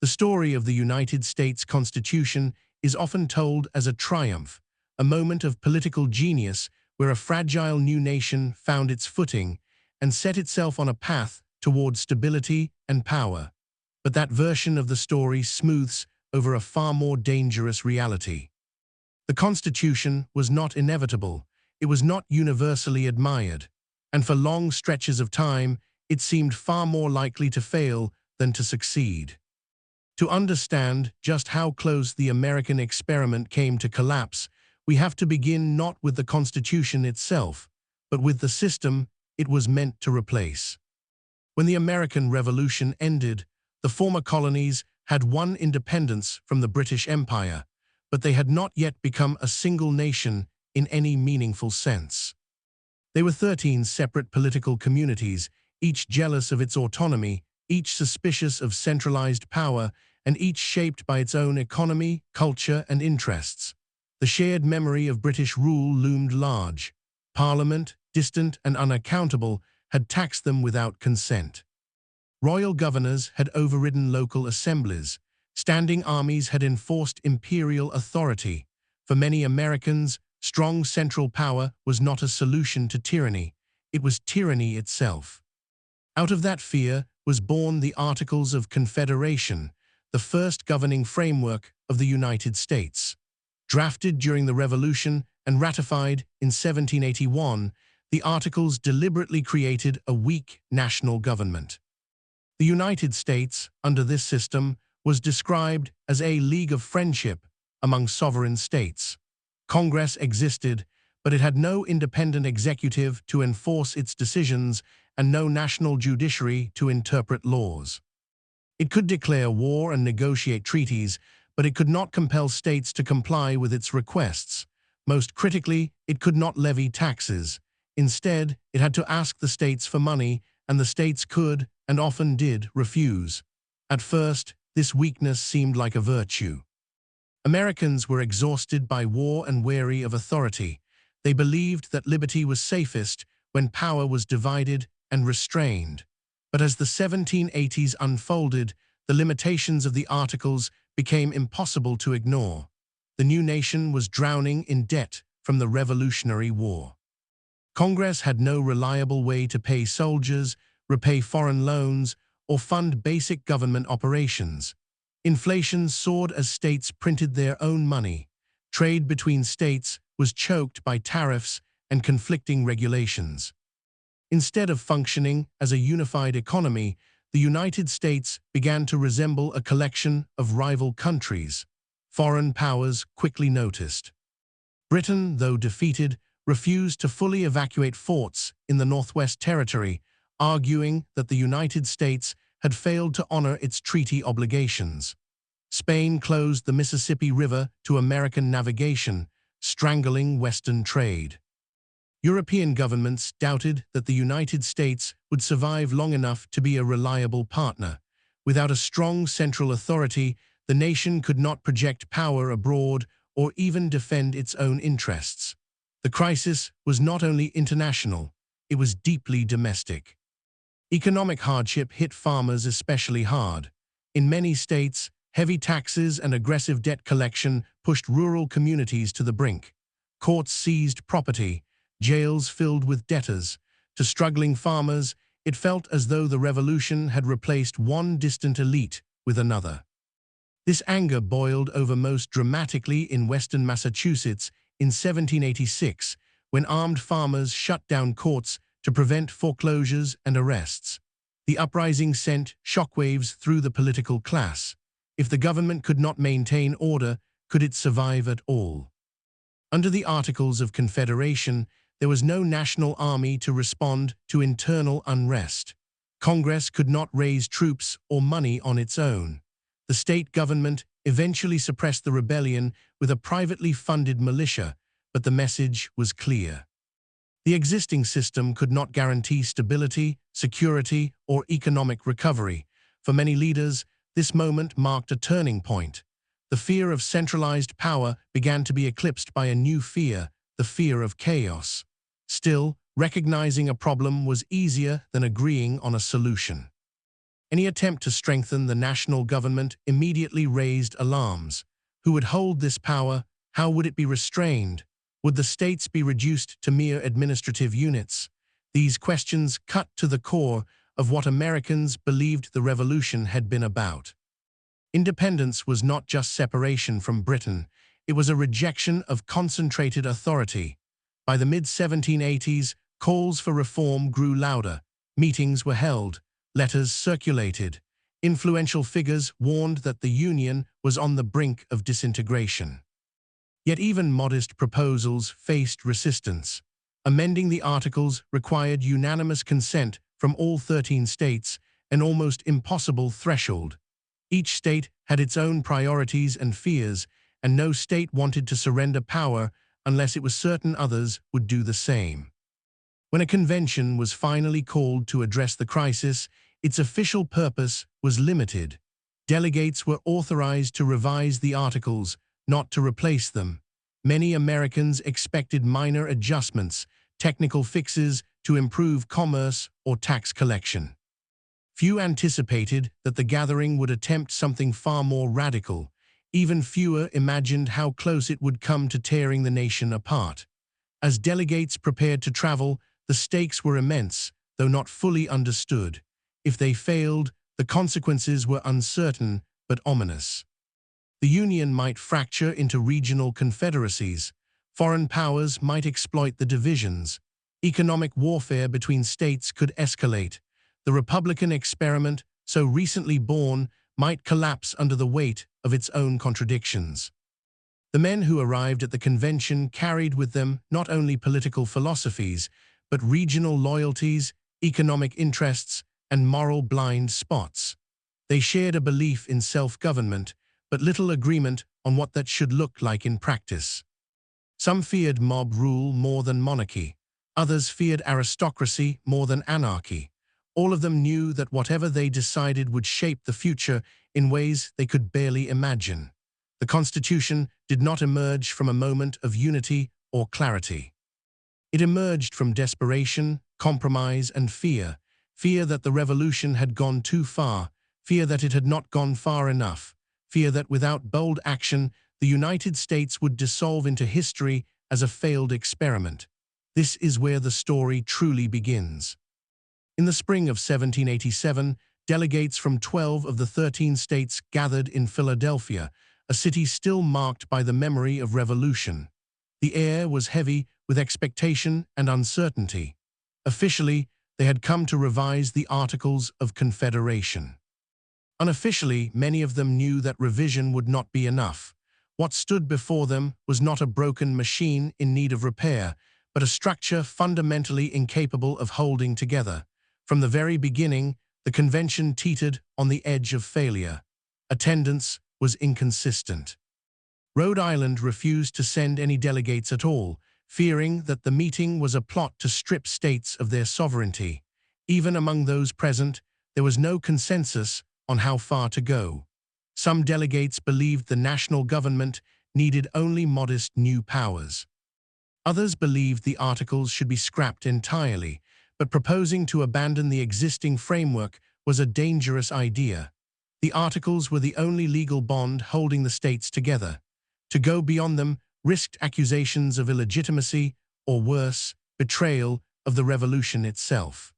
The story of the United States Constitution is often told as a triumph, a moment of political genius where a fragile new nation found its footing and set itself on a path toward stability and power. But that version of the story smooths over a far more dangerous reality. The Constitution was not inevitable, it was not universally admired, and for long stretches of time, it seemed far more likely to fail than to succeed. To understand just how close the American experiment came to collapse, we have to begin not with the Constitution itself, but with the system it was meant to replace. When the American Revolution ended, the former colonies had won independence from the British Empire, but they had not yet become a single nation in any meaningful sense. They were 13 separate political communities, each jealous of its autonomy, each suspicious of centralized power, and each shaped by its own economy, culture, and interests. The shared memory of British rule loomed large. Parliament, distant and unaccountable, had taxed them without consent. Royal governors had overridden local assemblies. Standing armies had enforced imperial authority. For many Americans, strong central power was not a solution to tyranny. It was tyranny itself. Out of that fear was born the Articles of Confederation, the first governing framework of the United States. Drafted during the Revolution and ratified in 1781, the Articles deliberately created a weak national government. The United States, under this system, was described as a league of friendship among sovereign states. Congress existed, but it had no independent executive to enforce its decisions and no national judiciary to interpret laws. It could declare war and negotiate treaties, but it could not compel states to comply with its requests. Most critically, it could not levy taxes. Instead, it had to ask the states for money, and the states could, and often did, refuse. At first, this weakness seemed like a virtue. Americans were exhausted by war and weary of authority. They believed that liberty was safest when power was divided and restrained. But as the 1780s unfolded, the limitations of the Articles became impossible to ignore. The new nation was drowning in debt from the Revolutionary War. Congress had no reliable way to pay soldiers, repay foreign loans, or fund basic government operations. Inflation soared as states printed their own money. Trade between states was choked by tariffs and conflicting regulations. Instead of functioning as a unified economy, the United States began to resemble a collection of rival countries. Foreign powers quickly noticed. Britain, though defeated, refused to fully evacuate forts in the Northwest Territory, arguing that the United States had failed to honor its treaty obligations. Spain closed the Mississippi River to American navigation, strangling Western trade. European governments doubted that the United States would survive long enough to be a reliable partner. Without a strong central authority, the nation could not project power abroad or even defend its own interests. The crisis was not only international, it was deeply domestic. Economic hardship hit farmers especially hard. In many states, heavy taxes and aggressive debt collection pushed rural communities to the brink. Courts seized property, jails filled with debtors. To struggling farmers, it felt as though the revolution had replaced one distant elite with another. This anger boiled over most dramatically in western Massachusetts in 1786, when armed farmers shut down courts to prevent foreclosures and arrests. The uprising sent shockwaves through the political class. If the government could not maintain order, could it survive at all? Under the Articles of Confederation, there was no national army to respond to internal unrest. Congress could not raise troops or money on its own. The state government eventually suppressed the rebellion with a privately funded militia, but the message was clear. The existing system could not guarantee stability, security, or economic recovery. For many leaders, this moment marked a turning point. The fear of centralized power began to be eclipsed by a new fear, the fear of chaos. Still, recognizing a problem was easier than agreeing on a solution. Any attempt to strengthen the national government immediately raised alarms. Who would hold this power? How would it be restrained? Would the states be reduced to mere administrative units? These questions cut to the core of what Americans believed the revolution had been about. Independence was not just separation from Britain, it was a rejection of concentrated authority. By the mid-1780s, calls for reform grew louder. Meetings were held, letters circulated. Influential figures warned that the Union was on the brink of disintegration. Yet even modest proposals faced resistance. Amending the Articles required unanimous consent from all 13 states, an almost impossible threshold. Each state had its own priorities and fears, and no state wanted to surrender power unless it was certain others would do the same. When a convention was finally called to address the crisis, its official purpose was limited. Delegates were authorized to revise the Articles, not to replace them. Many Americans expected minor adjustments, technical fixes to improve commerce or tax collection. Few anticipated that the gathering would attempt something far more radical. Even fewer imagined how close it would come to tearing the nation apart. As delegates prepared to travel, the stakes were immense, though not fully understood. If they failed, the consequences were uncertain but ominous. The Union might fracture into regional confederacies. Foreign powers might exploit the divisions. Economic warfare between states could escalate. The Republican experiment, so recently born, might collapse under the weight of its own contradictions. The men who arrived at the convention carried with them not only political philosophies, but regional loyalties, economic interests, and moral blind spots. They shared a belief in self-government, but little agreement on what that should look like in practice. Some feared mob rule more than monarchy. Others feared aristocracy more than anarchy. All of them knew that whatever they decided would shape the future in ways they could barely imagine. The Constitution did not emerge from a moment of unity or clarity. It emerged from desperation, compromise, and fear. Fear that the revolution had gone too far, fear that it had not gone far enough, fear that without bold action, the United States would dissolve into history as a failed experiment. This is where the story truly begins. In the spring of 1787, delegates from 12 of the 13 states gathered in Philadelphia, a city still marked by the memory of revolution. The air was heavy with expectation and uncertainty. Officially, they had come to revise the Articles of Confederation. Unofficially, many of them knew that revision would not be enough. What stood before them was not a broken machine in need of repair, but a structure fundamentally incapable of holding together. From the very beginning, the convention teetered on the edge of failure. Attendance was inconsistent. Rhode Island refused to send any delegates at all, fearing that the meeting was a plot to strip states of their sovereignty. Even among those present, there was no consensus on how far to go. Some delegates believed the national government needed only modest new powers. Others believed the Articles should be scrapped entirely, but proposing to abandon the existing framework was a dangerous idea. The Articles were the only legal bond holding the states together. To go beyond them risked accusations of illegitimacy, or worse, betrayal of the revolution itself.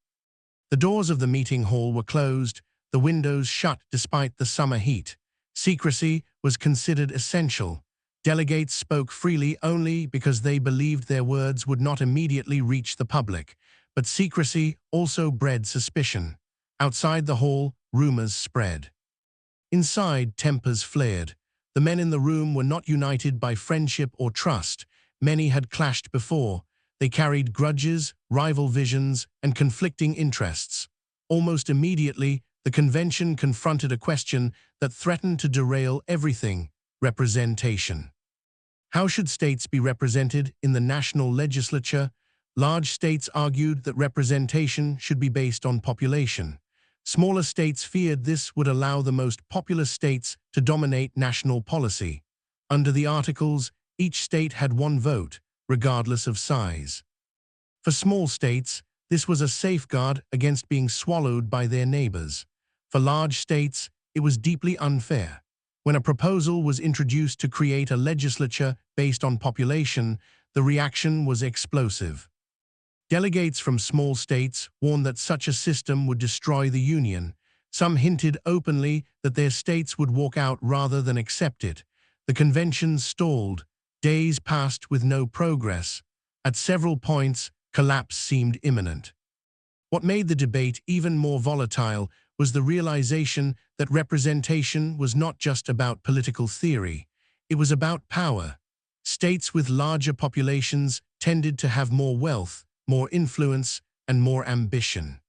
The doors of the meeting hall were closed, the windows shut despite the summer heat. Secrecy was considered essential. Delegates spoke freely only because they believed their words would not immediately reach the public. But secrecy also bred suspicion. Outside the hall, rumors spread. Inside, tempers flared. The men in the room were not united by friendship or trust. Many had clashed before. They carried grudges, rival visions, and conflicting interests. Almost immediately, the convention confronted a question that threatened to derail everything: representation. How should states be represented in the national legislature? Large states argued that representation should be based on population. Smaller states feared this would allow the most populous states to dominate national policy. Under the Articles, each state had one vote, regardless of size. For small states, this was a safeguard against being swallowed by their neighbors. For large states, it was deeply unfair. When a proposal was introduced to create a legislature based on population, the reaction was explosive. Delegates from small states warned that such a system would destroy the Union. Some hinted openly that their states would walk out rather than accept it. The convention stalled. Days passed with no progress. At several points, collapse seemed imminent. What made the debate even more volatile was the realization that representation was not just about political theory. It was about power. States with larger populations tended to have more wealth, more influence, and more ambition.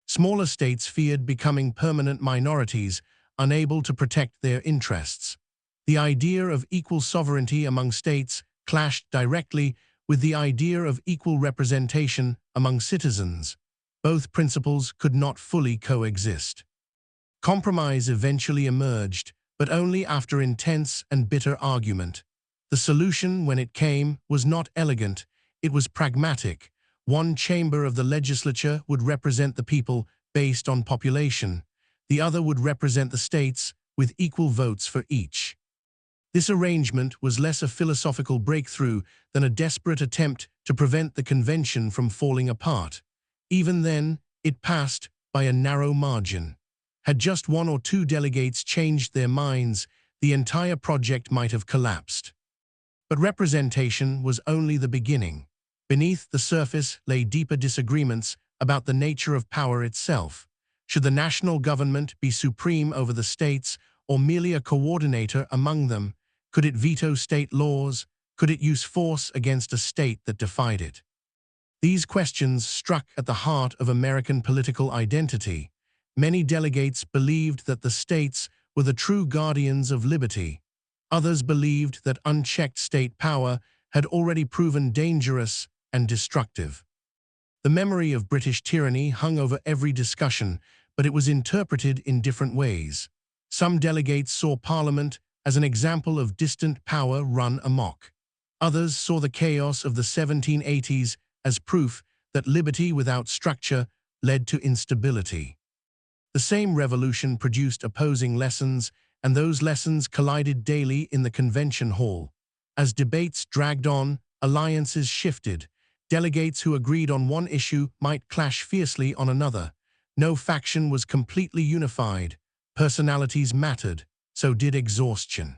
Smaller states feared becoming permanent minorities, unable to protect their interests. The idea of equal sovereignty among states clashed directly with the idea of equal representation among citizens. Both principles could not fully coexist. Compromise eventually emerged, but only after intense and bitter argument. The solution, when it came, was not elegant, it was pragmatic. One chamber of the legislature would represent the people based on population. The other would represent the states with equal votes for each. This arrangement was less a philosophical breakthrough than a desperate attempt to prevent the convention from falling apart. Even then, it passed by a narrow margin. Had just one or two delegates changed their minds, the entire project might have collapsed. But representation was only the beginning. Beneath the surface lay deeper disagreements about the nature of power itself. Should the national government be supreme over the states or merely a coordinator among them? Could it veto state laws? Could it use force against a state that defied it? These questions struck at the heart of American political identity. Many delegates believed that the states were the true guardians of liberty. Others believed that unchecked state power had already proven dangerous and destructive. The memory of British tyranny hung over every discussion, but it was interpreted in different ways. Some delegates saw Parliament as an example of distant power run amok. Others saw the chaos of the 1780s as proof that liberty without structure led to instability. The same revolution produced opposing lessons, and those lessons collided daily in the convention hall. As debates dragged on, alliances shifted. Delegates who agreed on one issue might clash fiercely on another. No faction was completely unified. Personalities mattered, so did exhaustion.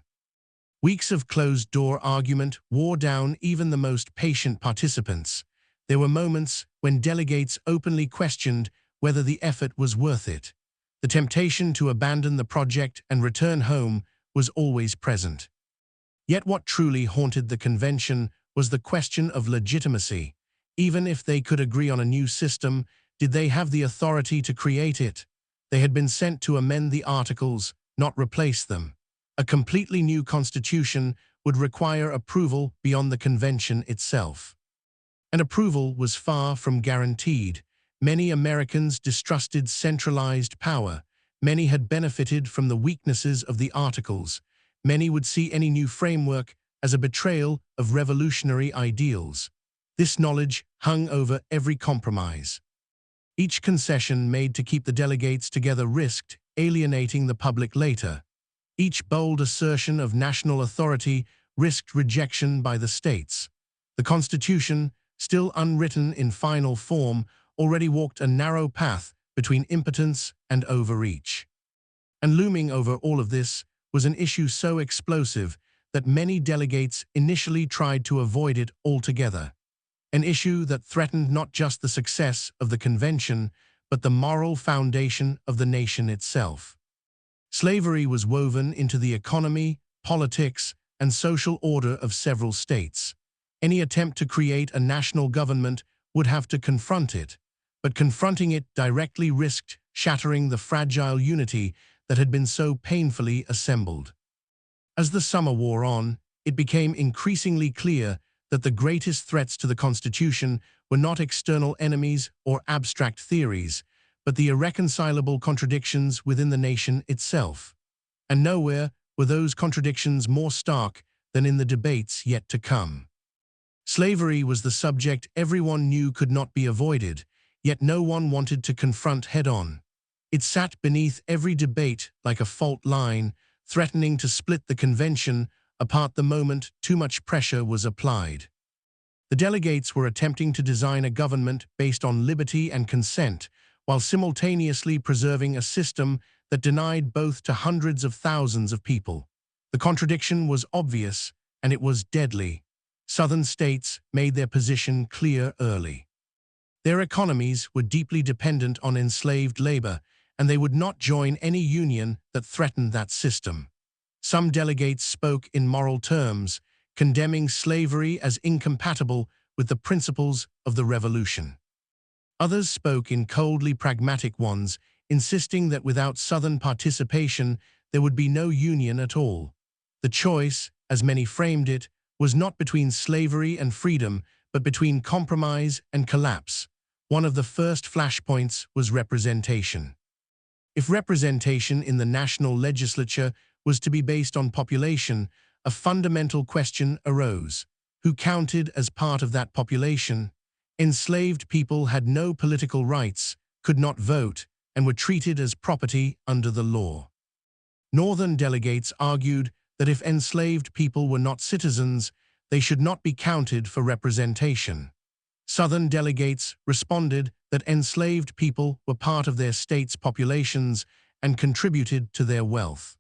Weeks of closed-door argument wore down even the most patient participants. There were moments when delegates openly questioned whether the effort was worth it. The temptation to abandon the project and return home was always present. Yet what truly haunted the convention was the question of legitimacy. Even if they could agree on a new system, did they have the authority to create it? They had been sent to amend the articles, not replace them. A completely new constitution would require approval beyond the convention itself. And approval was far from guaranteed. Many Americans distrusted centralized power. Many had benefited from the weaknesses of the articles. Many would see any new framework as a betrayal of revolutionary ideals. This knowledge hung over every compromise. Each concession made to keep the delegates together risked alienating the public later. Each bold assertion of national authority risked rejection by the states. The Constitution, still unwritten in final form, already walked a narrow path between impotence and overreach. And looming over all of this was an issue so explosive that many delegates initially tried to avoid it altogether. An issue that threatened not just the success of the convention, but the moral foundation of the nation itself. Slavery was woven into the economy, politics, and social order of several states. Any attempt to create a national government would have to confront it, but confronting it directly risked shattering the fragile unity that had been so painfully assembled. As the summer wore on, it became increasingly clear that the greatest threats to the Constitution were not external enemies or abstract theories, but the irreconcilable contradictions within the nation itself. And nowhere were those contradictions more stark than in the debates yet to come. Slavery was the subject everyone knew could not be avoided, yet no one wanted to confront head-on. It sat beneath every debate like a fault line, threatening to split the convention apart the moment too much pressure was applied. The delegates were attempting to design a government based on liberty and consent, while simultaneously preserving a system that denied both to hundreds of thousands of people. The contradiction was obvious, and it was deadly. Southern states made their position clear early. Their economies were deeply dependent on enslaved labor, and they would not join any union that threatened that system. Some delegates spoke in moral terms, condemning slavery as incompatible with the principles of the Revolution. Others spoke in coldly pragmatic ones, insisting that without Southern participation, there would be no union at all. The choice, as many framed it, was not between slavery and freedom, but between compromise and collapse. One of the first flashpoints was representation. If representation in the national legislature was to be based on population, a fundamental question arose. Who counted as part of that population? Enslaved people had no political rights, could not vote, and were treated as property under the law. Northern delegates argued that if enslaved people were not citizens, they should not be counted for representation. Southern delegates responded that enslaved people were part of their states' populations and contributed to their wealth.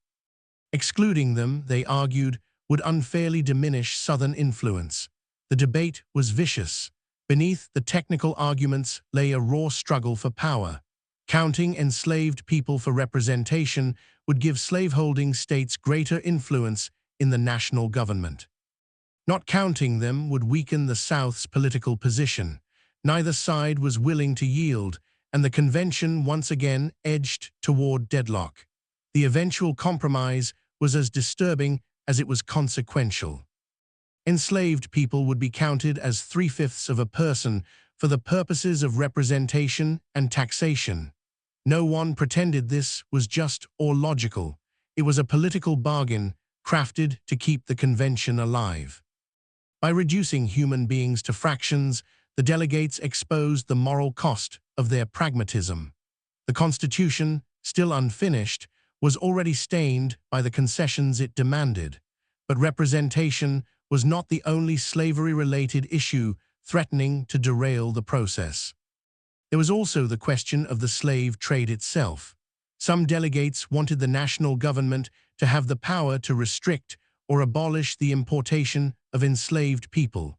Excluding them, they argued, would unfairly diminish Southern influence. The debate was vicious. Beneath the technical arguments lay a raw struggle for power. Counting enslaved people for representation would give slaveholding states greater influence in the national government. Not counting them would weaken the South's political position. Neither side was willing to yield, and the convention once again edged toward deadlock. The eventual compromise was as disturbing as it was consequential. Enslaved people would be counted as 3/5 of a person for the purposes of representation and taxation. No one pretended this was just or logical. It was a political bargain crafted to keep the convention alive. By reducing human beings to fractions, the delegates exposed the moral cost of their pragmatism. The Constitution, still unfinished, was already stained by the concessions it demanded. But representation was not the only slavery-related issue threatening to derail the process. There was also the question of the slave trade itself. Some delegates wanted the national government to have the power to restrict or abolish the importation of enslaved people.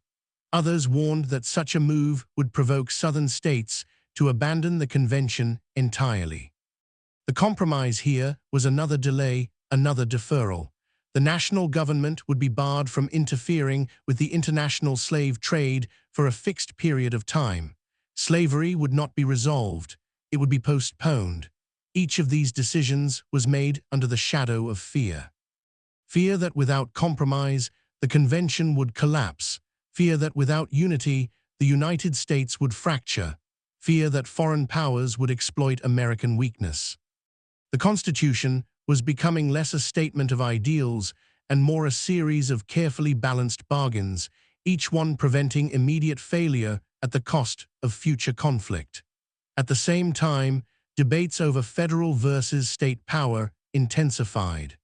Others warned that such a move would provoke Southern states to abandon the convention entirely. The compromise here was another delay, another deferral. The national government would be barred from interfering with the international slave trade for a fixed period of time. Slavery would not be resolved. It would be postponed. Each of these decisions was made under the shadow of fear. Fear that without compromise, the convention would collapse. Fear that without unity, the United States would fracture. Fear that foreign powers would exploit American weakness. The Constitution was becoming less a statement of ideals and more a series of carefully balanced bargains, each one preventing immediate failure at the cost of future conflict. At the same time, debates over federal versus state power intensified.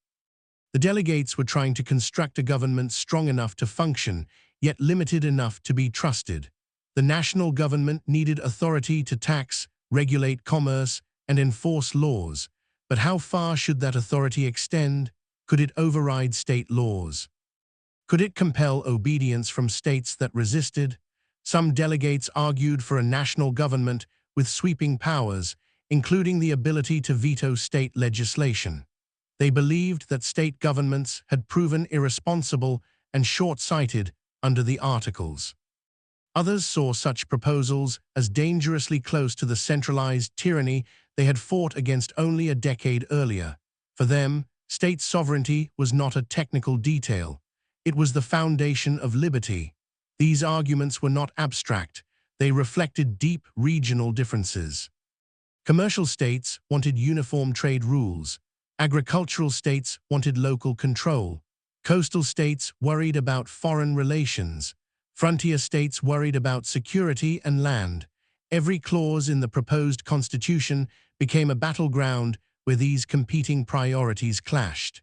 The delegates were trying to construct a government strong enough to function, yet limited enough to be trusted. The national government needed authority to tax, regulate commerce, and enforce laws. But how far should that authority extend? Could it override state laws? Could it compel obedience from states that resisted? Some delegates argued for a national government with sweeping powers, including the ability to veto state legislation. They believed that state governments had proven irresponsible and short-sighted under the Articles. Others saw such proposals as dangerously close to the centralized tyranny they had fought against only a decade earlier. For them, state sovereignty was not a technical detail. It was the foundation of liberty. These arguments were not abstract. They reflected deep regional differences. Commercial states wanted uniform trade rules. Agricultural states wanted local control. Coastal states worried about foreign relations. Frontier states worried about security and land. Every clause in the proposed constitution became a battleground where these competing priorities clashed.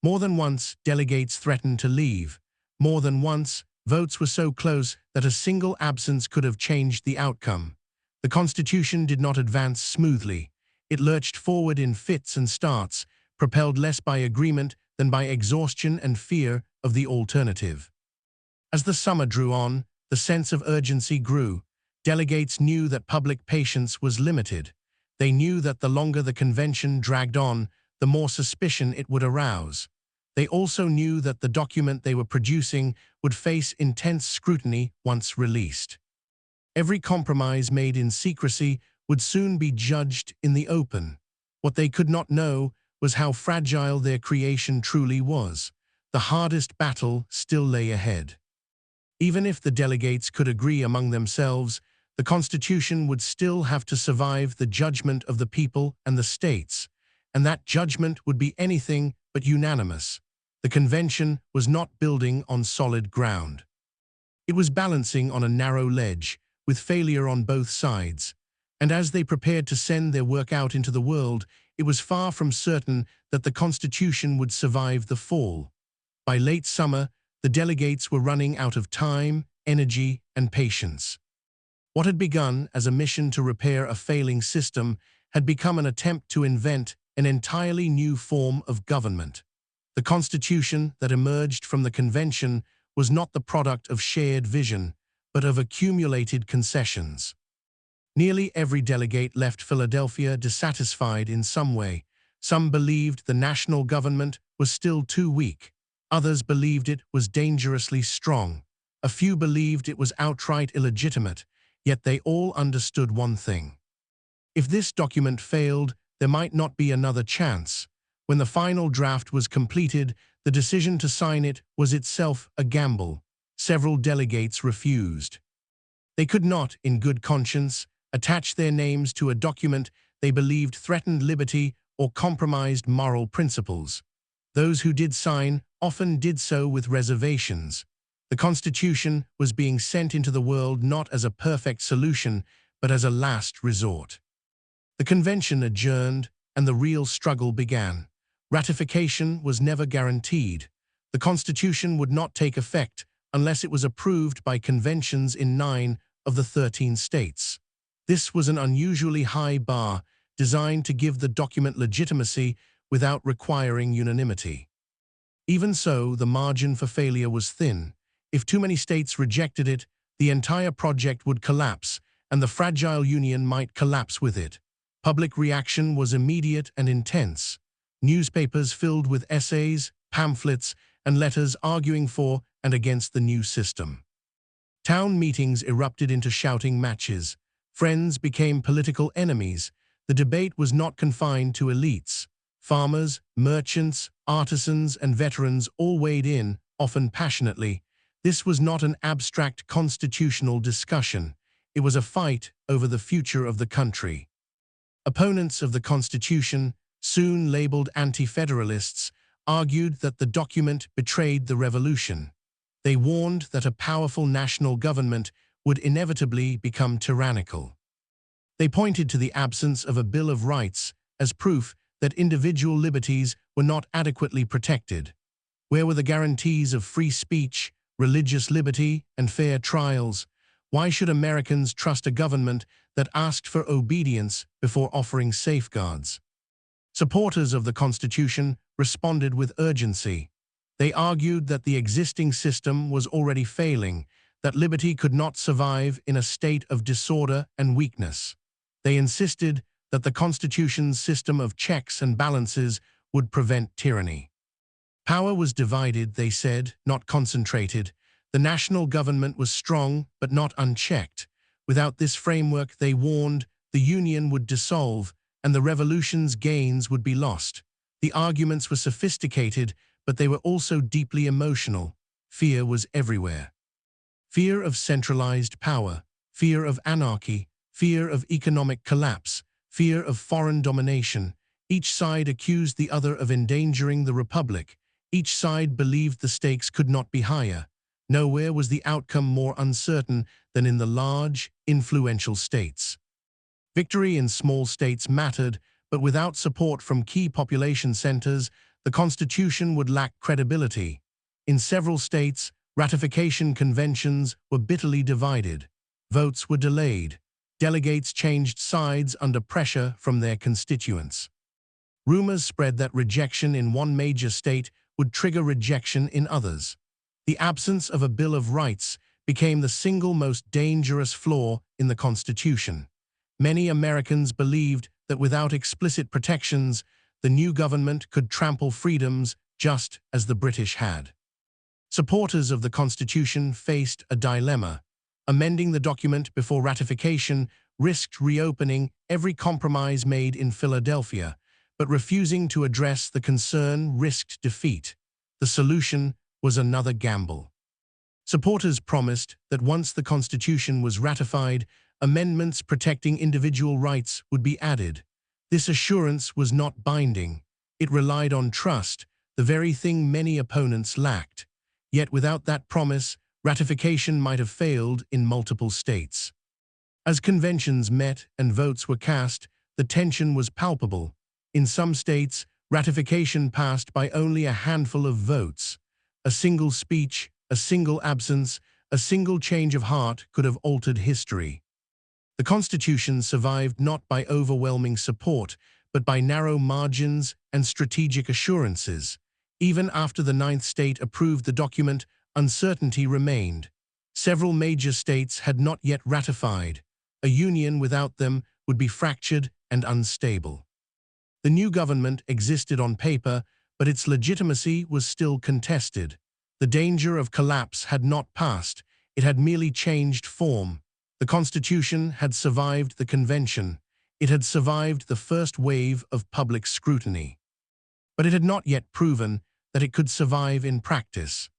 More than once, delegates threatened to leave. More than once, votes were so close that a single absence could have changed the outcome. The constitution did not advance smoothly. It lurched forward in fits and starts, propelled less by agreement than by exhaustion and fear of the alternative. As the summer drew on, the sense of urgency grew. Delegates knew that public patience was limited. They knew that the longer the convention dragged on, the more suspicion it would arouse. They also knew that the document they were producing would face intense scrutiny once released. Every compromise made in secrecy would soon be judged in the open. What they could not know was how fragile their creation truly was. The hardest battle still lay ahead. Even if the delegates could agree among themselves, the Constitution would still have to survive the judgment of the people and the states, and that judgment would be anything but unanimous. The convention was not building on solid ground. It was balancing on a narrow ledge, with failure on both sides, and as they prepared to send their work out into the world, it was far from certain that the Constitution would survive the fall. By late summer, the delegates were running out of time, energy, and patience. What had begun as a mission to repair a failing system had become an attempt to invent an entirely new form of government. The Constitution that emerged from the convention was not the product of shared vision, but of accumulated concessions. Nearly every delegate left Philadelphia dissatisfied in some way. Some believed the national government was still too weak. Others believed it was dangerously strong. A few believed it was outright illegitimate, yet they all understood one thing. If this document failed, there might not be another chance. When the final draft was completed, the decision to sign it was itself a gamble. Several delegates refused. They could not, in good conscience, attach their names to a document they believed threatened liberty or compromised moral principles. Those who did sign often did so with reservations. The Constitution was being sent into the world not as a perfect solution, but as a last resort. The convention adjourned, and the real struggle began. Ratification was never guaranteed. The Constitution would not take effect unless it was approved by conventions in 9 of the 13 states. This was an unusually high bar, designed to give the document legitimacy without requiring unanimity. Even so, the margin for failure was thin. If too many states rejected it, the entire project would collapse, and the fragile union might collapse with it. Public reaction was immediate and intense. Newspapers filled with essays, pamphlets, and letters arguing for and against the new system. Town meetings erupted into shouting matches. Friends became political enemies. The debate was not confined to elites. Farmers, merchants, artisans, and veterans all weighed in, often passionately. This was not an abstract constitutional discussion. It was a fight over the future of the country. Opponents of the Constitution, soon labeled anti-federalists, argued that the document betrayed the revolution. They warned that a powerful national government would inevitably become tyrannical. They pointed to the absence of a Bill of Rights as proof that individual liberties were not adequately protected. Where were the guarantees of free speech, religious liberty, and fair trials? Why should Americans trust a government that asked for obedience before offering safeguards? Supporters of the Constitution responded with urgency. They argued that the existing system was already failing, that liberty could not survive in a state of disorder and weakness. They insisted that the Constitution's system of checks and balances would prevent tyranny. Power was divided, they said, not concentrated. The national government was strong, but not unchecked. Without this framework, they warned, the Union would dissolve, and the revolution's gains would be lost. The arguments were sophisticated, but they were also deeply emotional. Fear was everywhere. Fear of centralized power, fear of anarchy, fear of economic collapse, fear of foreign domination. Each side accused the other of endangering the republic. Each side believed the stakes could not be higher. Nowhere was the outcome more uncertain than in the large, influential states. Victory in small states mattered, but without support from key population centers, the Constitution would lack credibility. In several states, ratification conventions were bitterly divided. Votes were delayed. Delegates changed sides under pressure from their constituents. Rumors spread that rejection in one major state would trigger rejection in others. The absence of a Bill of Rights became the single most dangerous flaw in the Constitution. Many Americans believed that without explicit protections, the new government could trample freedoms just as the British had. Supporters of the Constitution faced a dilemma. Amending the document before ratification risked reopening every compromise made in Philadelphia, but refusing to address the concern risked defeat. The solution was another gamble. Supporters promised that once the Constitution was ratified, amendments protecting individual rights would be added. This assurance was not binding. It relied on trust, the very thing many opponents lacked. Yet without that promise, ratification might have failed in multiple states. As conventions met and votes were cast, the tension was palpable. In some states, ratification passed by only a handful of votes. A single speech, a single absence, a single change of heart could have altered history. The Constitution survived not by overwhelming support, but by narrow margins and strategic assurances. Even after the ninth state approved the document, uncertainty remained. Several major states had not yet ratified. A union without them would be fractured and unstable. The new government existed on paper, but its legitimacy was still contested. The danger of collapse had not passed, it had merely changed form. The Constitution had survived the convention. It had survived the first wave of public scrutiny. But it had not yet proven that it could survive in practice.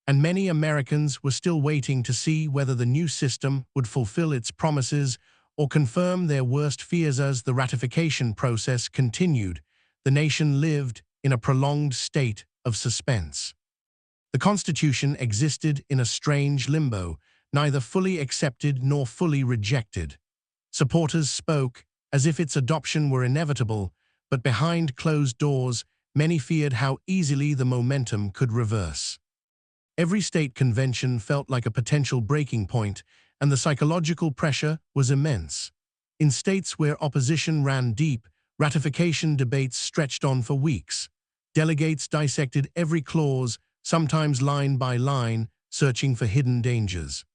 And many Americans were still waiting to see whether the new system would fulfill its promises or confirm their worst fears. As the ratification process continued, the nation lived in a prolonged state of suspense. The Constitution existed in a strange limbo, neither fully accepted nor fully rejected. Supporters spoke as if its adoption were inevitable, but behind closed doors, many feared how easily the momentum could reverse. Every state convention felt like a potential breaking point, and the psychological pressure was immense. In states where opposition ran deep, ratification debates stretched on for weeks. Delegates dissected every clause, sometimes line by line, searching for hidden dangers.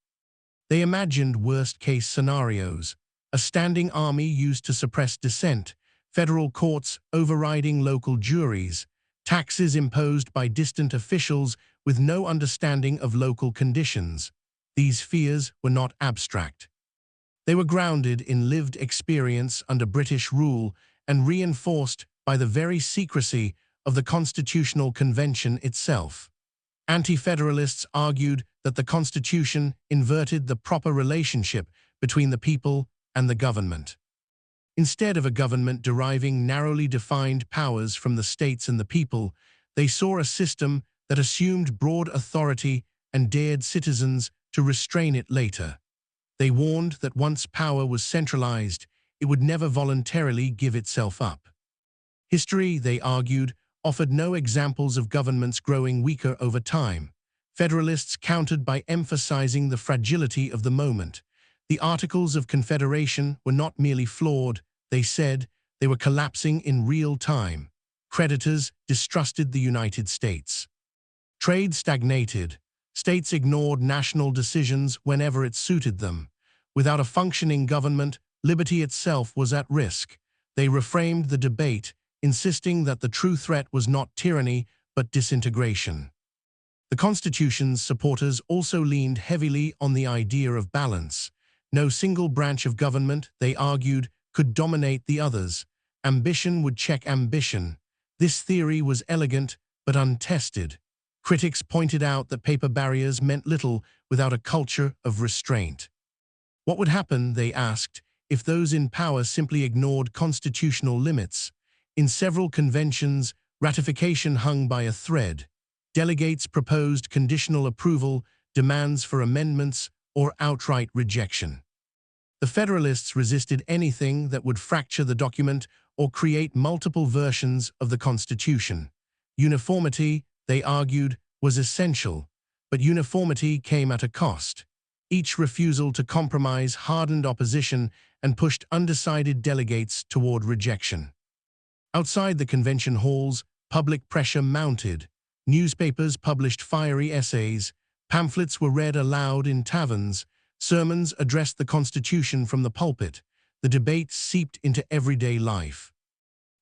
They imagined worst-case scenarios: a standing army used to suppress dissent, federal courts overriding local juries, taxes imposed by distant officials with no understanding of local conditions. These fears were not abstract. They were grounded in lived experience under British rule and reinforced by the very secrecy of the Constitutional Convention itself. Anti-federalists argued that the Constitution inverted the proper relationship between the people and the government. Instead of a government deriving narrowly defined powers from the states and the people, they saw a system that assumed broad authority and dared citizens to restrain it later. They warned that once power was centralized, it would never voluntarily give itself up. History, they argued, offered no examples of governments growing weaker over time. Federalists countered by emphasizing the fragility of the moment. The Articles of Confederation were not merely flawed, they said, they were collapsing in real time. Creditors distrusted the United States. Trade stagnated. States ignored national decisions whenever it suited them. Without a functioning government, liberty itself was at risk. They reframed the debate, insisting that the true threat was not tyranny, but disintegration. The Constitution's supporters also leaned heavily on the idea of balance. No single branch of government, they argued, could dominate the others. Ambition would check ambition. This theory was elegant, but untested. Critics pointed out that paper barriers meant little without a culture of restraint. What would happen, they asked, if those in power simply ignored constitutional limits? In several conventions, ratification hung by a thread. Delegates proposed conditional approval, demands for amendments, or outright rejection. The Federalists resisted anything that would fracture the document or create multiple versions of the Constitution. Uniformity, they argued, was essential, but uniformity came at a cost. Each refusal to compromise hardened opposition and pushed undecided delegates toward rejection. Outside the convention halls, public pressure mounted. Newspapers published fiery essays, pamphlets were read aloud in taverns, sermons addressed the Constitution from the pulpit. The debate seeped into everyday life.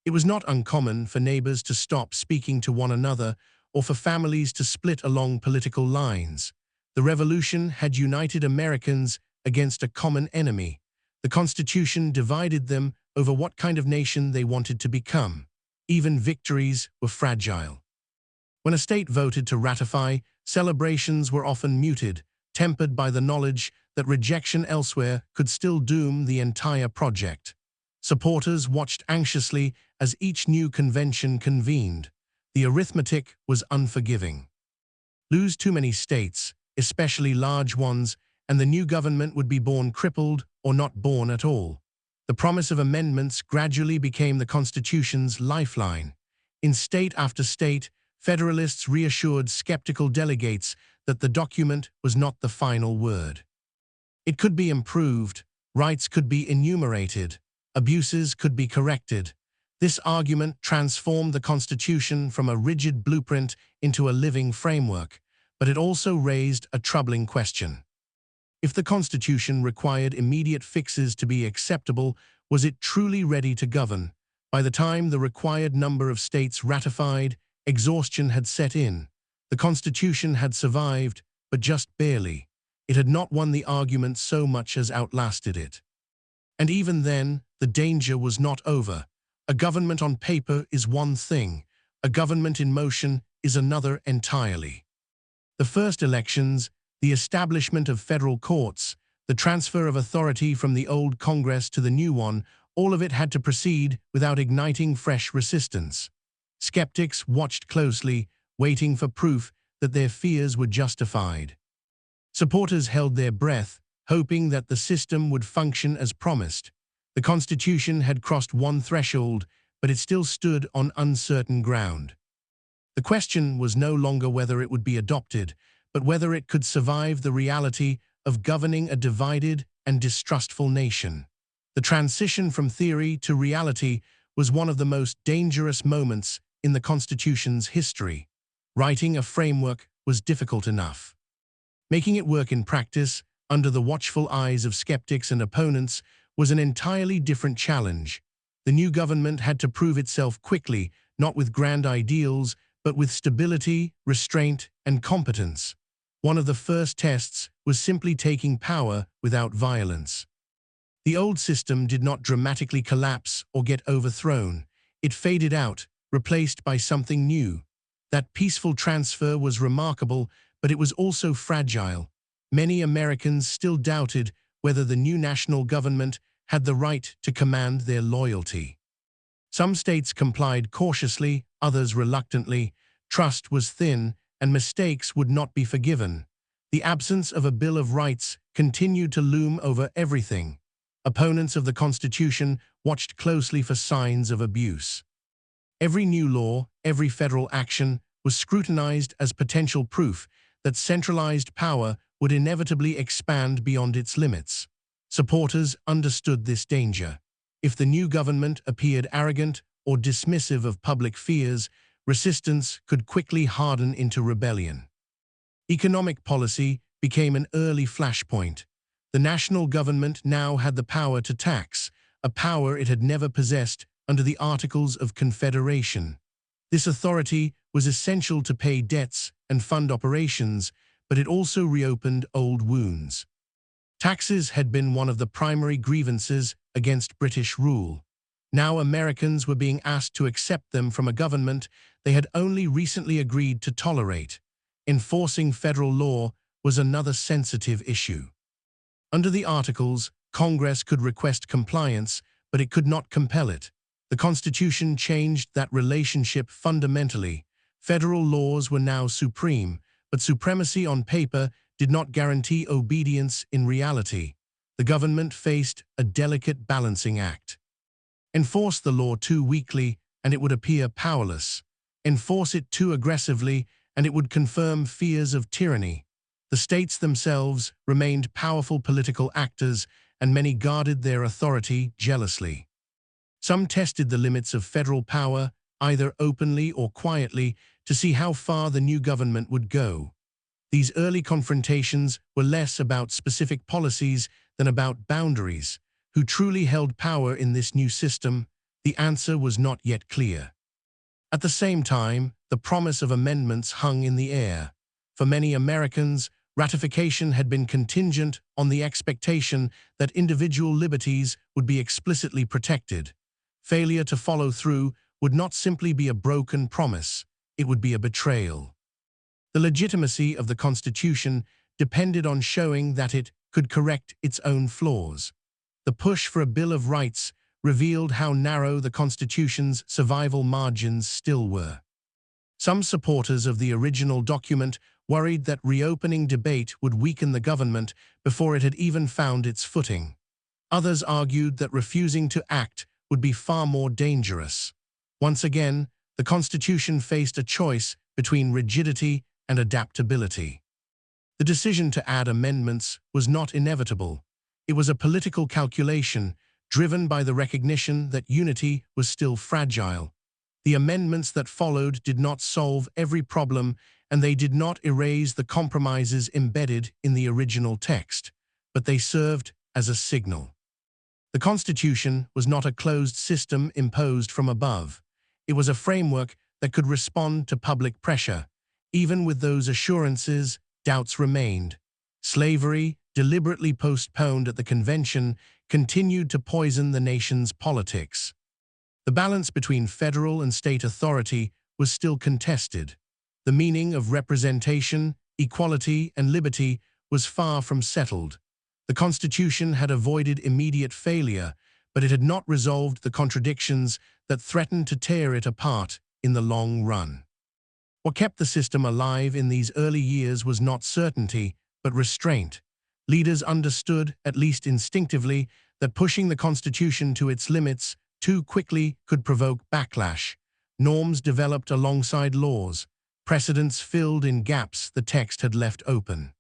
It was not uncommon for neighbors to stop speaking to one another or for families to split along political lines. The Revolution had united Americans against a common enemy. The Constitution divided them over what kind of nation they wanted to become. Even victories were fragile. When a state voted to ratify, celebrations were often muted, tempered by the knowledge that rejection elsewhere could still doom the entire project. Supporters watched anxiously as each new convention convened. The arithmetic was unforgiving. Lose too many states, especially large ones, and the new government would be born crippled or not born at all. The promise of amendments gradually became the Constitution's lifeline. In state after state, Federalists reassured skeptical delegates that the document was not the final word. It could be improved, rights could be enumerated, abuses could be corrected. This argument transformed the Constitution from a rigid blueprint into a living framework, but it also raised a troubling question. If the Constitution required immediate fixes to be acceptable, was it truly ready to govern? By the time the required number of states ratified, exhaustion had set in. The Constitution had survived, but just barely. It had not won the argument so much as outlasted it. And even then, the danger was not over. A government on paper is one thing. A government in motion is another entirely. The first elections, the establishment of federal courts, the transfer of authority from the old Congress to the new one, all of it had to proceed without igniting fresh resistance. Skeptics watched closely, waiting for proof that their fears were justified. Supporters held their breath, hoping that the system would function as promised. The Constitution had crossed one threshold, but it still stood on uncertain ground. The question was no longer whether it would be adopted, but whether it could survive the reality of governing a divided and distrustful nation. The transition from theory to reality was one of the most dangerous moments in the Constitution's history. Writing a framework was difficult enough. Making it work in practice, under the watchful eyes of skeptics and opponents, was an entirely different challenge. The new government had to prove itself quickly, not with grand ideals, but with stability, restraint, and competence. One of the first tests was simply taking power without violence. The old system did not dramatically collapse or get overthrown. It faded out, replaced by something new. That peaceful transfer was remarkable, but it was also fragile. Many Americans still doubted whether the new national government had the right to command their loyalty. Some states complied cautiously, others reluctantly. Trust was thin, and mistakes would not be forgiven. The absence of a Bill of Rights continued to loom over everything. Opponents of the Constitution watched closely for signs of abuse. Every new law, every federal action was scrutinized as potential proof that centralized power would inevitably expand beyond its limits. Supporters understood this danger. If the new government appeared arrogant or dismissive of public fears, resistance could quickly harden into rebellion. Economic policy became an early flashpoint. The national government now had the power to tax, a power it had never possessed under the Articles of Confederation. This authority was essential to pay debts and fund operations, but it also reopened old wounds. Taxes had been one of the primary grievances against British rule. Now Americans were being asked to accept them from a government they had only recently agreed to tolerate. Enforcing federal law was another sensitive issue. Under the Articles, Congress could request compliance, but it could not compel it. The Constitution changed that relationship fundamentally. Federal laws were now supreme, but supremacy on paper did not guarantee obedience in reality. The government faced a delicate balancing act. Enforce the law too weakly, and it would appear powerless. Enforce it too aggressively, and it would confirm fears of tyranny. The states themselves remained powerful political actors, and many guarded their authority jealously. Some tested the limits of federal power, either openly or quietly, to see how far the new government would go. These early confrontations were less about specific policies than about boundaries. Who truly held power in this new system? The answer was not yet clear. At the same time, the promise of amendments hung in the air. For many Americans, ratification had been contingent on the expectation that individual liberties would be explicitly protected. Failure to follow through would not simply be a broken promise, it would be a betrayal. The legitimacy of the Constitution depended on showing that it could correct its own flaws. The push for a Bill of Rights revealed how narrow the Constitution's survival margins still were. Some supporters of the original document worried that reopening debate would weaken the government before it had even found its footing. Others argued that refusing to act would be far more dangerous. Once again, the Constitution faced a choice between rigidity and adaptability. The decision to add amendments was not inevitable. It was a political calculation driven by the recognition that unity was still fragile. The amendments that followed did not solve every problem, and they did not erase the compromises embedded in the original text, but they served as a signal. The Constitution was not a closed system imposed from above. It was a framework that could respond to public pressure. Even with those assurances, doubts remained. Slavery, deliberately postponed at the convention, continued to poison the nation's politics. The balance between federal and state authority was still contested. The meaning of representation, equality, and liberty was far from settled. The Constitution had avoided immediate failure, but it had not resolved the contradictions that threatened to tear it apart in the long run. What kept the system alive in these early years was not certainty, but restraint. Leaders understood, at least instinctively, that pushing the Constitution to its limits too quickly could provoke backlash. Norms developed alongside laws. Precedents filled in gaps the text had left open.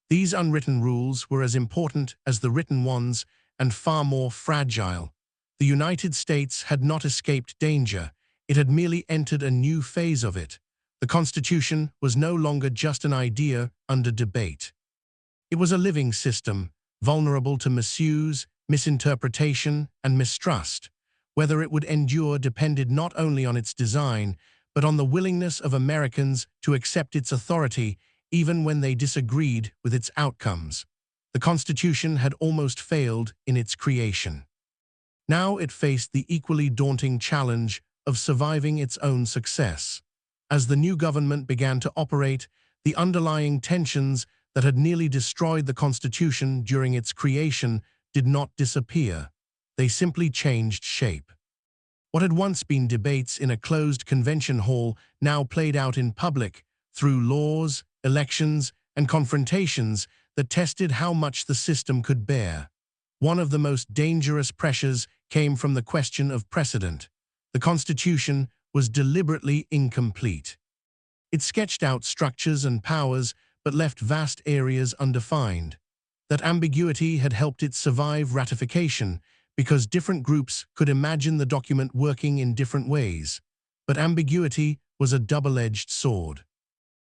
These unwritten rules were as important as the written ones and far more fragile. The United States had not escaped danger. It had merely entered a new phase of it. The Constitution was no longer just an idea under debate. It was a living system, vulnerable to misuse, misinterpretation, and mistrust. Whether it would endure depended not only on its design, but on the willingness of Americans to accept its authority even when they disagreed with its outcomes. The Constitution had almost failed in its creation. Now it faced the equally daunting challenge of surviving its own success. As the new government began to operate, the underlying tensions that had nearly destroyed the Constitution during its creation did not disappear. They simply changed shape. What had once been debates in a closed convention hall now played out in public through laws, elections, and confrontations that tested how much the system could bear. One of the most dangerous pressures came from the question of precedent. The Constitution was deliberately incomplete. It sketched out structures and powers but left vast areas undefined. That ambiguity had helped it survive ratification because different groups could imagine the document working in different ways. But ambiguity was a double-edged sword.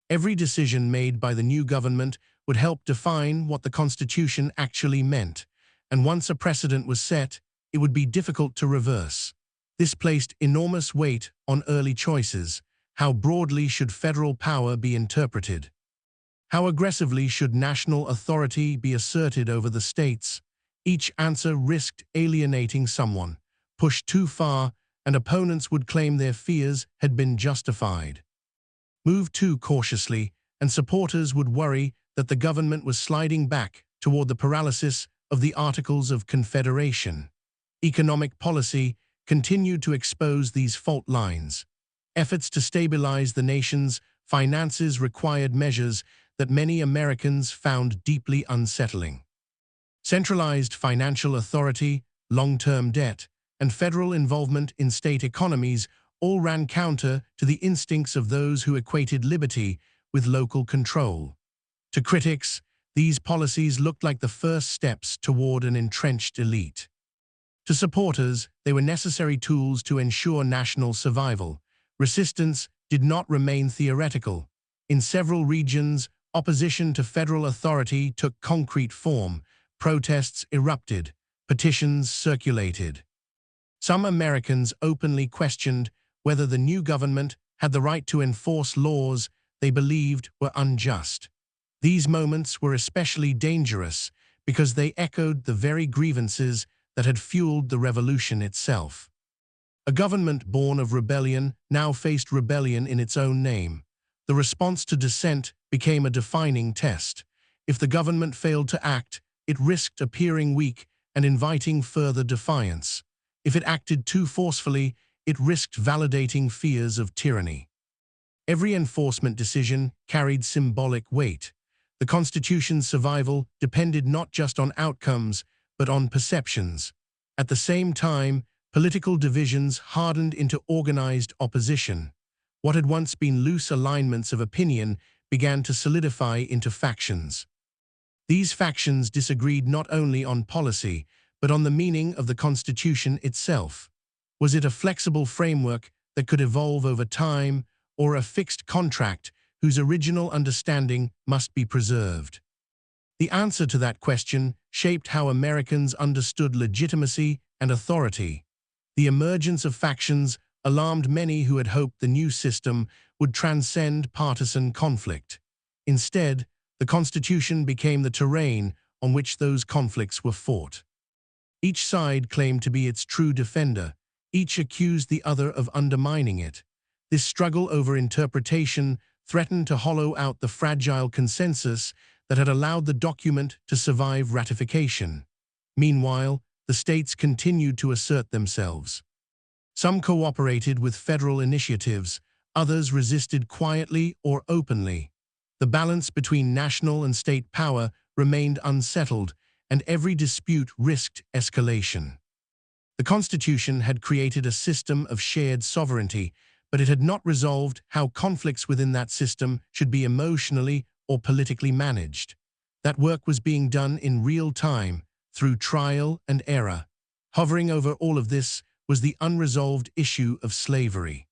Every decision made by the new government would help define what the Constitution actually meant, and once a precedent was set, it would be difficult to reverse. This placed enormous weight on early choices. How broadly should federal power be interpreted? How aggressively should national authority be asserted over the states? Each answer risked alienating someone. Pushed too far, and opponents would claim their fears had been justified. Moved too cautiously, and supporters would worry that the government was sliding back toward the paralysis of the Articles of Confederation. Economic policy continued to expose these fault lines. Efforts to stabilize the nation's finances required measures that many Americans found deeply unsettling. Centralized financial authority, long-term debt, and federal involvement in state economies all ran counter to the instincts of those who equated liberty with local control. To critics, these policies looked like the first steps toward an entrenched elite. To supporters, they were necessary tools to ensure national survival. Resistance did not remain theoretical. In several regions, opposition to federal authority took concrete form. Protests erupted, petitions circulated. Some Americans openly questioned whether the new government had the right to enforce laws they believed were unjust. These moments were especially dangerous because they echoed the very grievances that had fueled the revolution itself. A government born of rebellion now faced rebellion in its own name. The response to dissent became a defining test. If the government failed to act, it risked appearing weak and inviting further defiance. If it acted too forcefully, it risked validating fears of tyranny. Every enforcement decision carried symbolic weight. The Constitution's survival depended not just on outcomes, but on perceptions. At the same time, political divisions hardened into organized opposition. What had once been loose alignments of opinion began to solidify into factions. These factions disagreed not only on policy, but on the meaning of the Constitution itself. Was it a flexible framework that could evolve over time, or a fixed contract whose original understanding must be preserved? The answer to that question shaped how Americans understood legitimacy and authority. The emergence of factions alarmed many who had hoped the new system would transcend partisan conflict. Instead, the Constitution became the terrain on which those conflicts were fought. Each side claimed to be its true defender. Each accused the other of undermining it. This struggle over interpretation threatened to hollow out the fragile consensus that had allowed the document to survive ratification. Meanwhile, the states continued to assert themselves. Some cooperated with federal initiatives, others resisted quietly or openly. The balance between national and state power remained unsettled, and every dispute risked escalation. The Constitution had created a system of shared sovereignty, but it had not resolved how conflicts within that system should be emotionally or politically managed. That work was being done in real time, through trial and error. Hovering over all of this was the unresolved issue of slavery.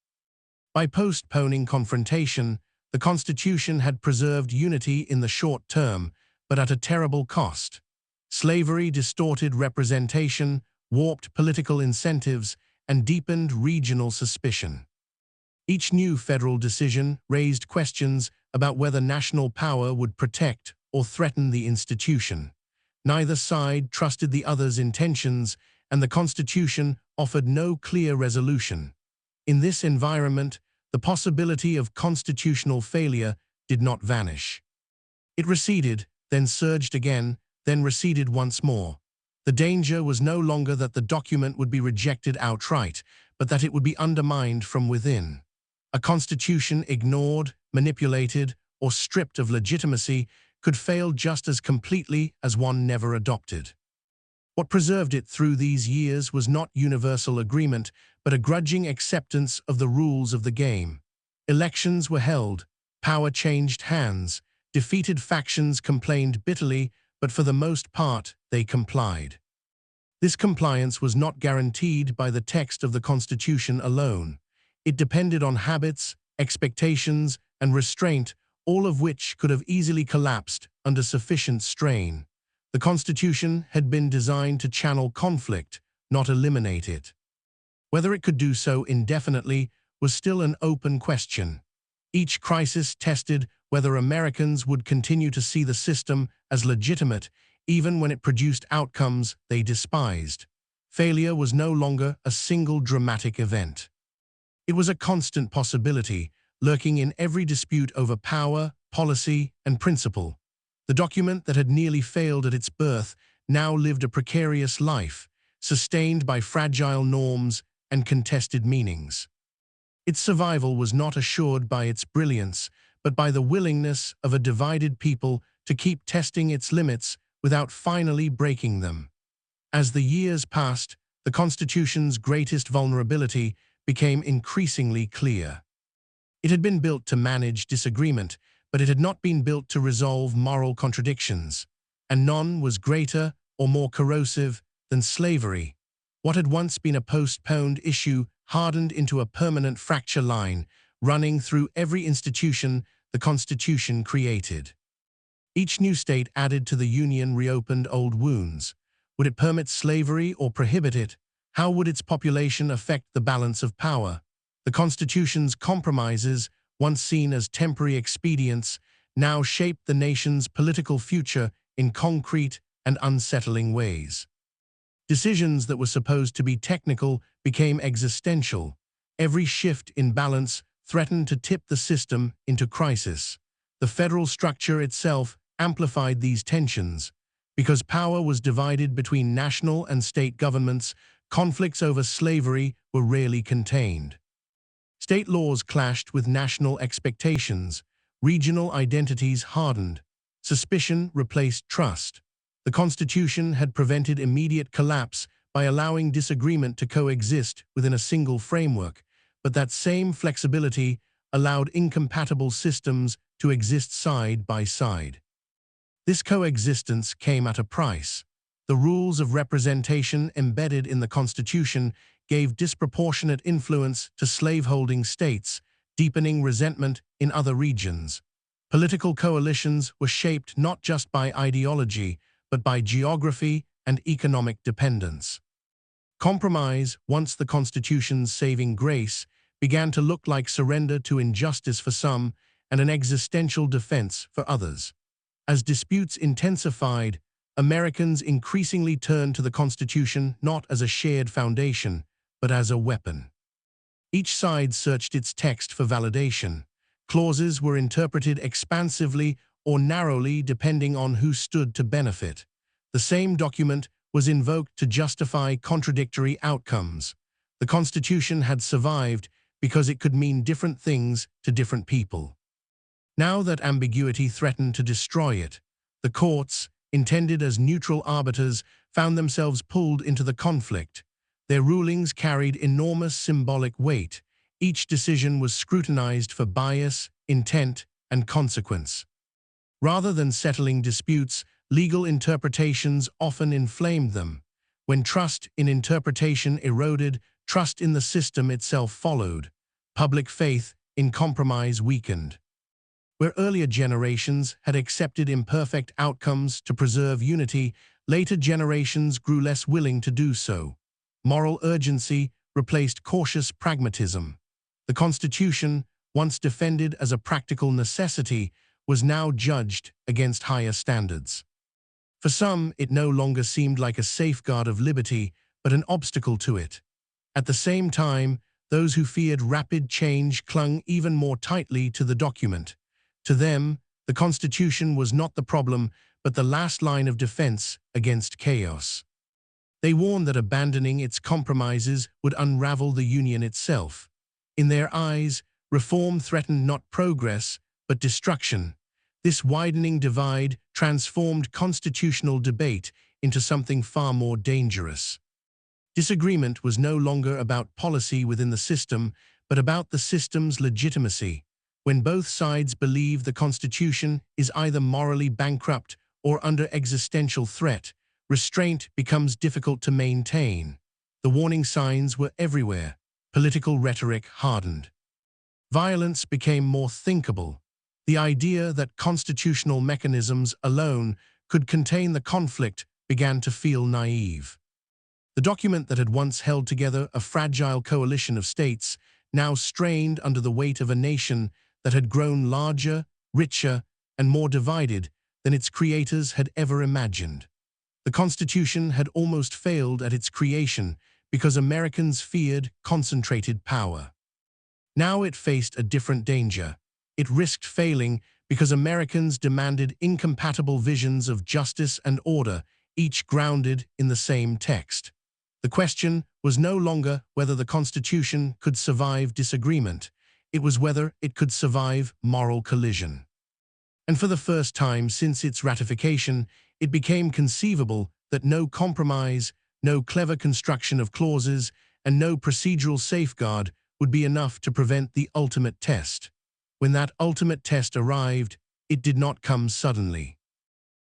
By postponing confrontation, the Constitution had preserved unity in the short term, but at a terrible cost. Slavery distorted representation, warped political incentives, and deepened regional suspicion. Each new federal decision raised questions about whether national power would protect or threaten the institution. Neither side trusted the other's intentions, and the Constitution offered no clear resolution. In this environment, the possibility of constitutional failure did not vanish. It receded, then surged again, then receded once more. The danger was no longer that the document would be rejected outright, but that it would be undermined from within. A constitution ignored, manipulated, or stripped of legitimacy could fail just as completely as one never adopted. What preserved it through these years was not universal agreement, but a grudging acceptance of the rules of the game. Elections were held, power changed hands, defeated factions complained bitterly, but for the most part, they complied. This compliance was not guaranteed by the text of the Constitution alone. It depended on habits, expectations, and restraint, all of which could have easily collapsed under sufficient strain. The Constitution had been designed to channel conflict, not eliminate it. Whether it could do so indefinitely was still an open question. Each crisis tested whether Americans would continue to see the system as legitimate, even when it produced outcomes they despised. Failure was no longer a single dramatic event. It was a constant possibility, lurking in every dispute over power, policy, and principle. The document that had nearly failed at its birth now lived a precarious life, sustained by fragile norms and contested meanings. Its survival was not assured by its brilliance, but by the willingness of a divided people to keep testing its limits without finally breaking them. As the years passed, the Constitution's greatest vulnerability became increasingly clear. It had been built to manage disagreement, but it had not been built to resolve moral contradictions, and none was greater or more corrosive than slavery. What had once been a postponed issue hardened into a permanent fracture line, running through every institution the Constitution created. Each new state added to the Union reopened old wounds. Would it permit slavery or prohibit it? How would its population affect the balance of power? The Constitution's compromises, once seen as temporary expedients, now shaped the nation's political future in concrete and unsettling ways. Decisions that were supposed to be technical became existential. Every shift in balance threatened to tip the system into crisis. The federal structure itself amplified these tensions. Because power was divided between national and state governments, conflicts over slavery were rarely contained. State laws clashed with national expectations. Regional identities hardened. Suspicion replaced trust. The Constitution had prevented immediate collapse by allowing disagreement to coexist within a single framework, but that same flexibility allowed incompatible systems to exist side by side. This coexistence came at a price. The rules of representation embedded in the Constitution gave disproportionate influence to slaveholding states, deepening resentment in other regions. Political coalitions were shaped not just by ideology, but by geography and economic dependence. Compromise, once the Constitution's saving grace, began to look like surrender to injustice for some and an existential defense for others. As disputes intensified, Americans increasingly turned to the Constitution not as a shared foundation, but as a weapon. Each side searched its text for validation. Clauses were interpreted expansively or narrowly depending on who stood to benefit. The same document was invoked to justify contradictory outcomes. The Constitution had survived because it could mean different things to different people. Now that ambiguity threatened to destroy it, the courts, intended as neutral arbiters, found themselves pulled into the conflict. Their rulings carried enormous symbolic weight. Each decision was scrutinized for bias, intent, and consequence. Rather than settling disputes, legal interpretations often inflamed them. When trust in interpretation eroded, trust in the system itself followed. Public faith in compromise weakened. Where earlier generations had accepted imperfect outcomes to preserve unity, later generations grew less willing to do so. Moral urgency replaced cautious pragmatism. The Constitution, once defended as a practical necessity, was now judged against higher standards. For some, it no longer seemed like a safeguard of liberty, but an obstacle to it. At the same time, those who feared rapid change clung even more tightly to the document. To them, the Constitution was not the problem, but the last line of defense against chaos. They warned that abandoning its compromises would unravel the Union itself. In their eyes, reform threatened not progress, but destruction. This widening divide transformed constitutional debate into something far more dangerous. Disagreement was no longer about policy within the system, but about the system's legitimacy. When both sides believe the Constitution is either morally bankrupt or under existential threat, restraint becomes difficult to maintain. The warning signs were everywhere. Political rhetoric hardened. Violence became more thinkable. The idea that constitutional mechanisms alone could contain the conflict began to feel naive. The document that had once held together a fragile coalition of states now strained under the weight of a nation that had grown larger, richer, and more divided than its creators had ever imagined. The Constitution had almost failed at its creation because Americans feared concentrated power. Now it faced a different danger. It risked failing because Americans demanded incompatible visions of justice and order, each grounded in the same text. The question was no longer whether the Constitution could survive disagreement. It was whether it could survive moral collision. And for the first time since its ratification, it became conceivable that no compromise, no clever construction of clauses, and no procedural safeguard would be enough to prevent the ultimate test. When that ultimate test arrived, it did not come suddenly.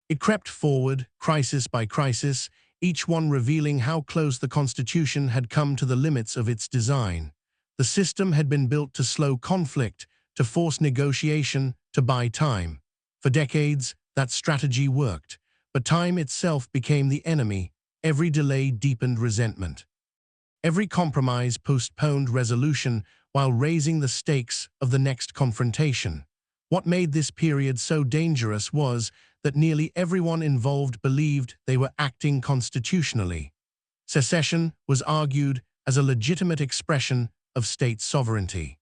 It crept forward, crisis by crisis, each one revealing how close the Constitution had come to the limits of its design. The system had been built to slow conflict, to force negotiation, to buy time. For decades, that strategy worked, but time itself became the enemy. Every delay deepened resentment. Every compromise postponed resolution while raising the stakes of the next confrontation. What made this period so dangerous was that nearly everyone involved believed they were acting constitutionally. Secession was argued as a legitimate expression of state sovereignty.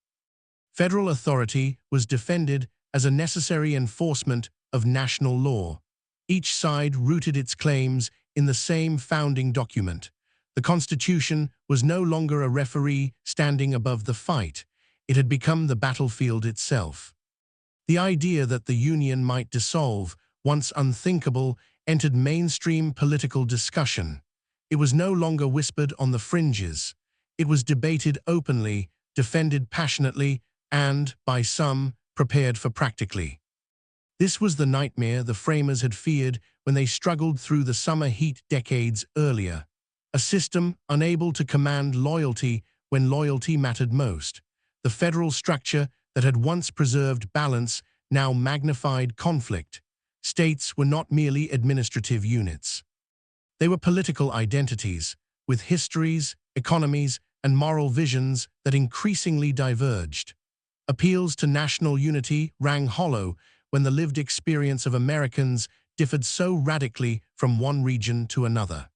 Federal authority was defended as a necessary enforcement of national law. Each side rooted its claims in the same founding document. The Constitution was no longer a referee standing above the fight. It had become the battlefield itself. The idea that the Union might dissolve, once unthinkable, entered mainstream political discussion. It was no longer whispered on the fringes. It was debated openly, defended passionately, and, by some, prepared for practically. This was the nightmare the framers had feared when they struggled through the summer heat decades earlier. A system unable to command loyalty when loyalty mattered most. The federal structure that had once preserved balance now magnified conflict. States were not merely administrative units. They were political identities, with histories, economies, and moral visions that increasingly diverged. Appeals to national unity rang hollow when the lived experience of Americans differed so radically from one region to another.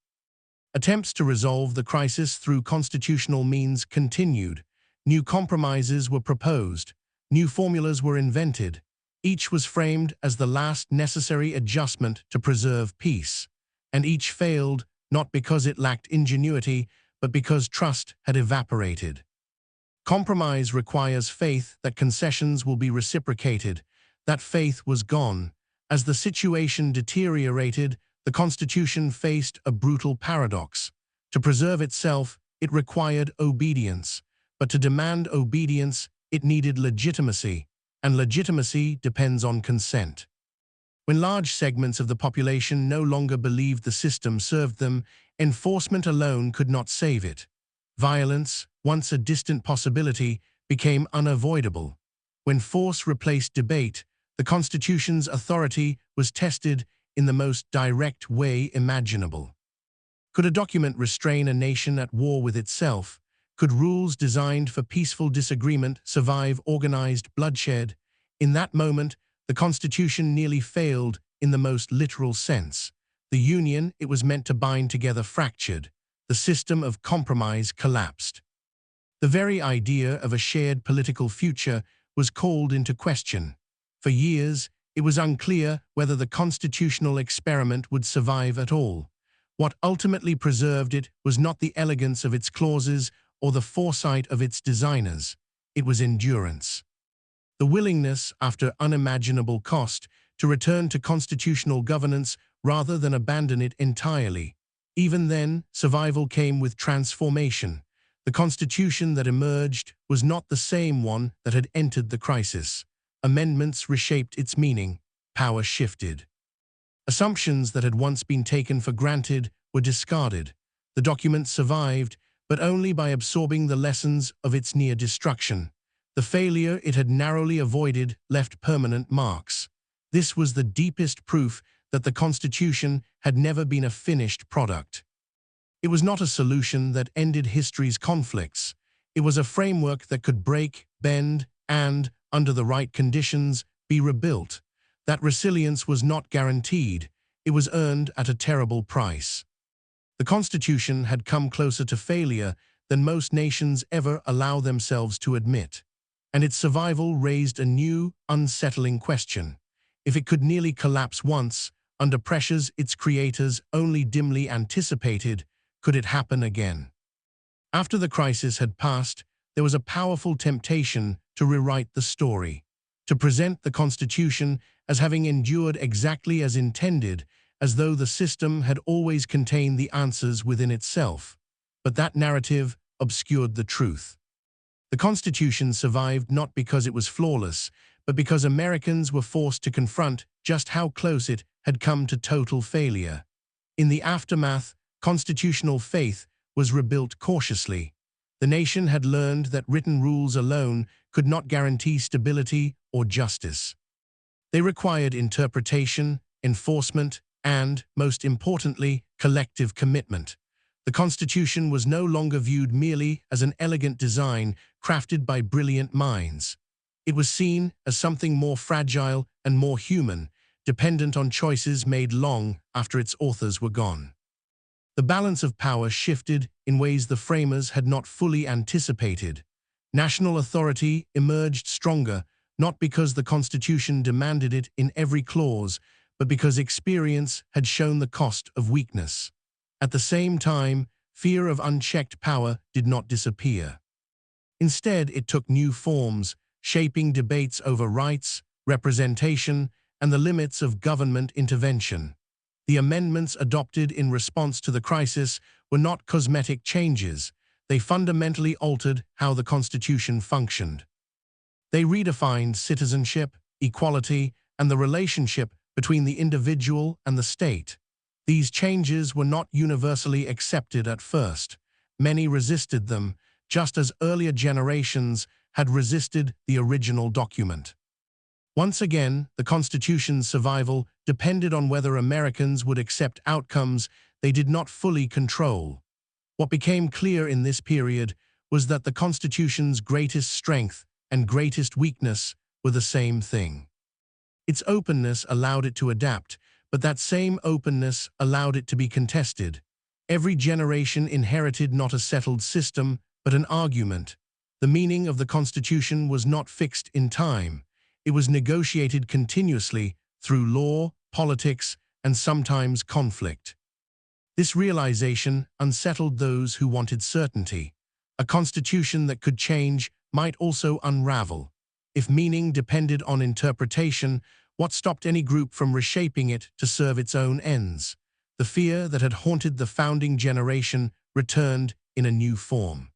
Attempts to resolve the crisis through constitutional means continued. New compromises were proposed. New formulas were invented. Each was framed as the last necessary adjustment to preserve peace. And each failed, not because it lacked ingenuity, but because trust had evaporated. Compromise requires faith that concessions will be reciprocated. That faith was gone. As the situation deteriorated, the Constitution faced a brutal paradox. To preserve itself, it required obedience. But to demand obedience, it needed legitimacy. And legitimacy depends on consent. When large segments of the population no longer believed the system served them, enforcement alone could not save it. Violence, once a distant possibility, became unavoidable. When force replaced debate, the Constitution's authority was tested in the most direct way imaginable. Could a document restrain a nation at war with itself? Could rules designed for peaceful disagreement survive organized bloodshed? In that moment, the Constitution nearly failed in the most literal sense. The union it was meant to bind together fractured. The system of compromise collapsed. The very idea of a shared political future was called into question. For years, it was unclear whether the constitutional experiment would survive at all. What ultimately preserved it was not the elegance of its clauses or the foresight of its designers. It was endurance. The willingness, after unimaginable cost, to return to constitutional governance rather than abandon it entirely. Even then, survival came with transformation. The Constitution that emerged was not the same one that had entered the crisis. Amendments reshaped its meaning. Power shifted. Assumptions that had once been taken for granted were discarded. The document survived, but only by absorbing the lessons of its near destruction. The failure it had narrowly avoided left permanent marks. This was the deepest proof that the Constitution had never been a finished product. It was not a solution that ended history's conflicts. It was a framework that could break, bend, and, under the right conditions, be rebuilt. That resilience was not guaranteed. It was earned at a terrible price. The Constitution had come closer to failure than most nations ever allow themselves to admit. And its survival raised a new, unsettling question. If it could nearly collapse once, under pressures its creators only dimly anticipated, could it happen again? After the crisis had passed, there was a powerful temptation to rewrite the story, to present the Constitution as having endured exactly as intended, as though the system had always contained the answers within itself. But that narrative obscured the truth. The Constitution survived not because it was flawless, but because Americans were forced to confront just how close it had come to total failure. In the aftermath, constitutional faith was rebuilt cautiously. The nation had learned that written rules alone could not guarantee stability or justice. They required interpretation, enforcement, and, most importantly, collective commitment. The Constitution was no longer viewed merely as an elegant design crafted by brilliant minds. It was seen as something more fragile and more human, dependent on choices made long after its authors were gone. The balance of power shifted in ways the framers had not fully anticipated. National authority emerged stronger, not because the Constitution demanded it in every clause, but because experience had shown the cost of weakness. At the same time, fear of unchecked power did not disappear. Instead, it took new forms, shaping debates over rights, representation, and the limits of government intervention. The amendments adopted in response to the crisis were not cosmetic changes. They fundamentally altered how the Constitution functioned. They redefined citizenship, equality, and the relationship between the individual and the state. These changes were not universally accepted at first. Many resisted them, just as earlier generations had resisted the original document. Once again, the Constitution's survival depended on whether Americans would accept outcomes they did not fully control. What became clear in this period was that the Constitution's greatest strength and greatest weakness were the same thing. Its openness allowed it to adapt, but that same openness allowed it to be contested. Every generation inherited not a settled system, but an argument. The meaning of the Constitution was not fixed in time. It was negotiated continuously through law, politics, and sometimes conflict. This realization unsettled those who wanted certainty. A constitution that could change might also unravel. If meaning depended on interpretation, what stopped any group from reshaping it to serve its own ends? The fear that had haunted the founding generation returned in a new form.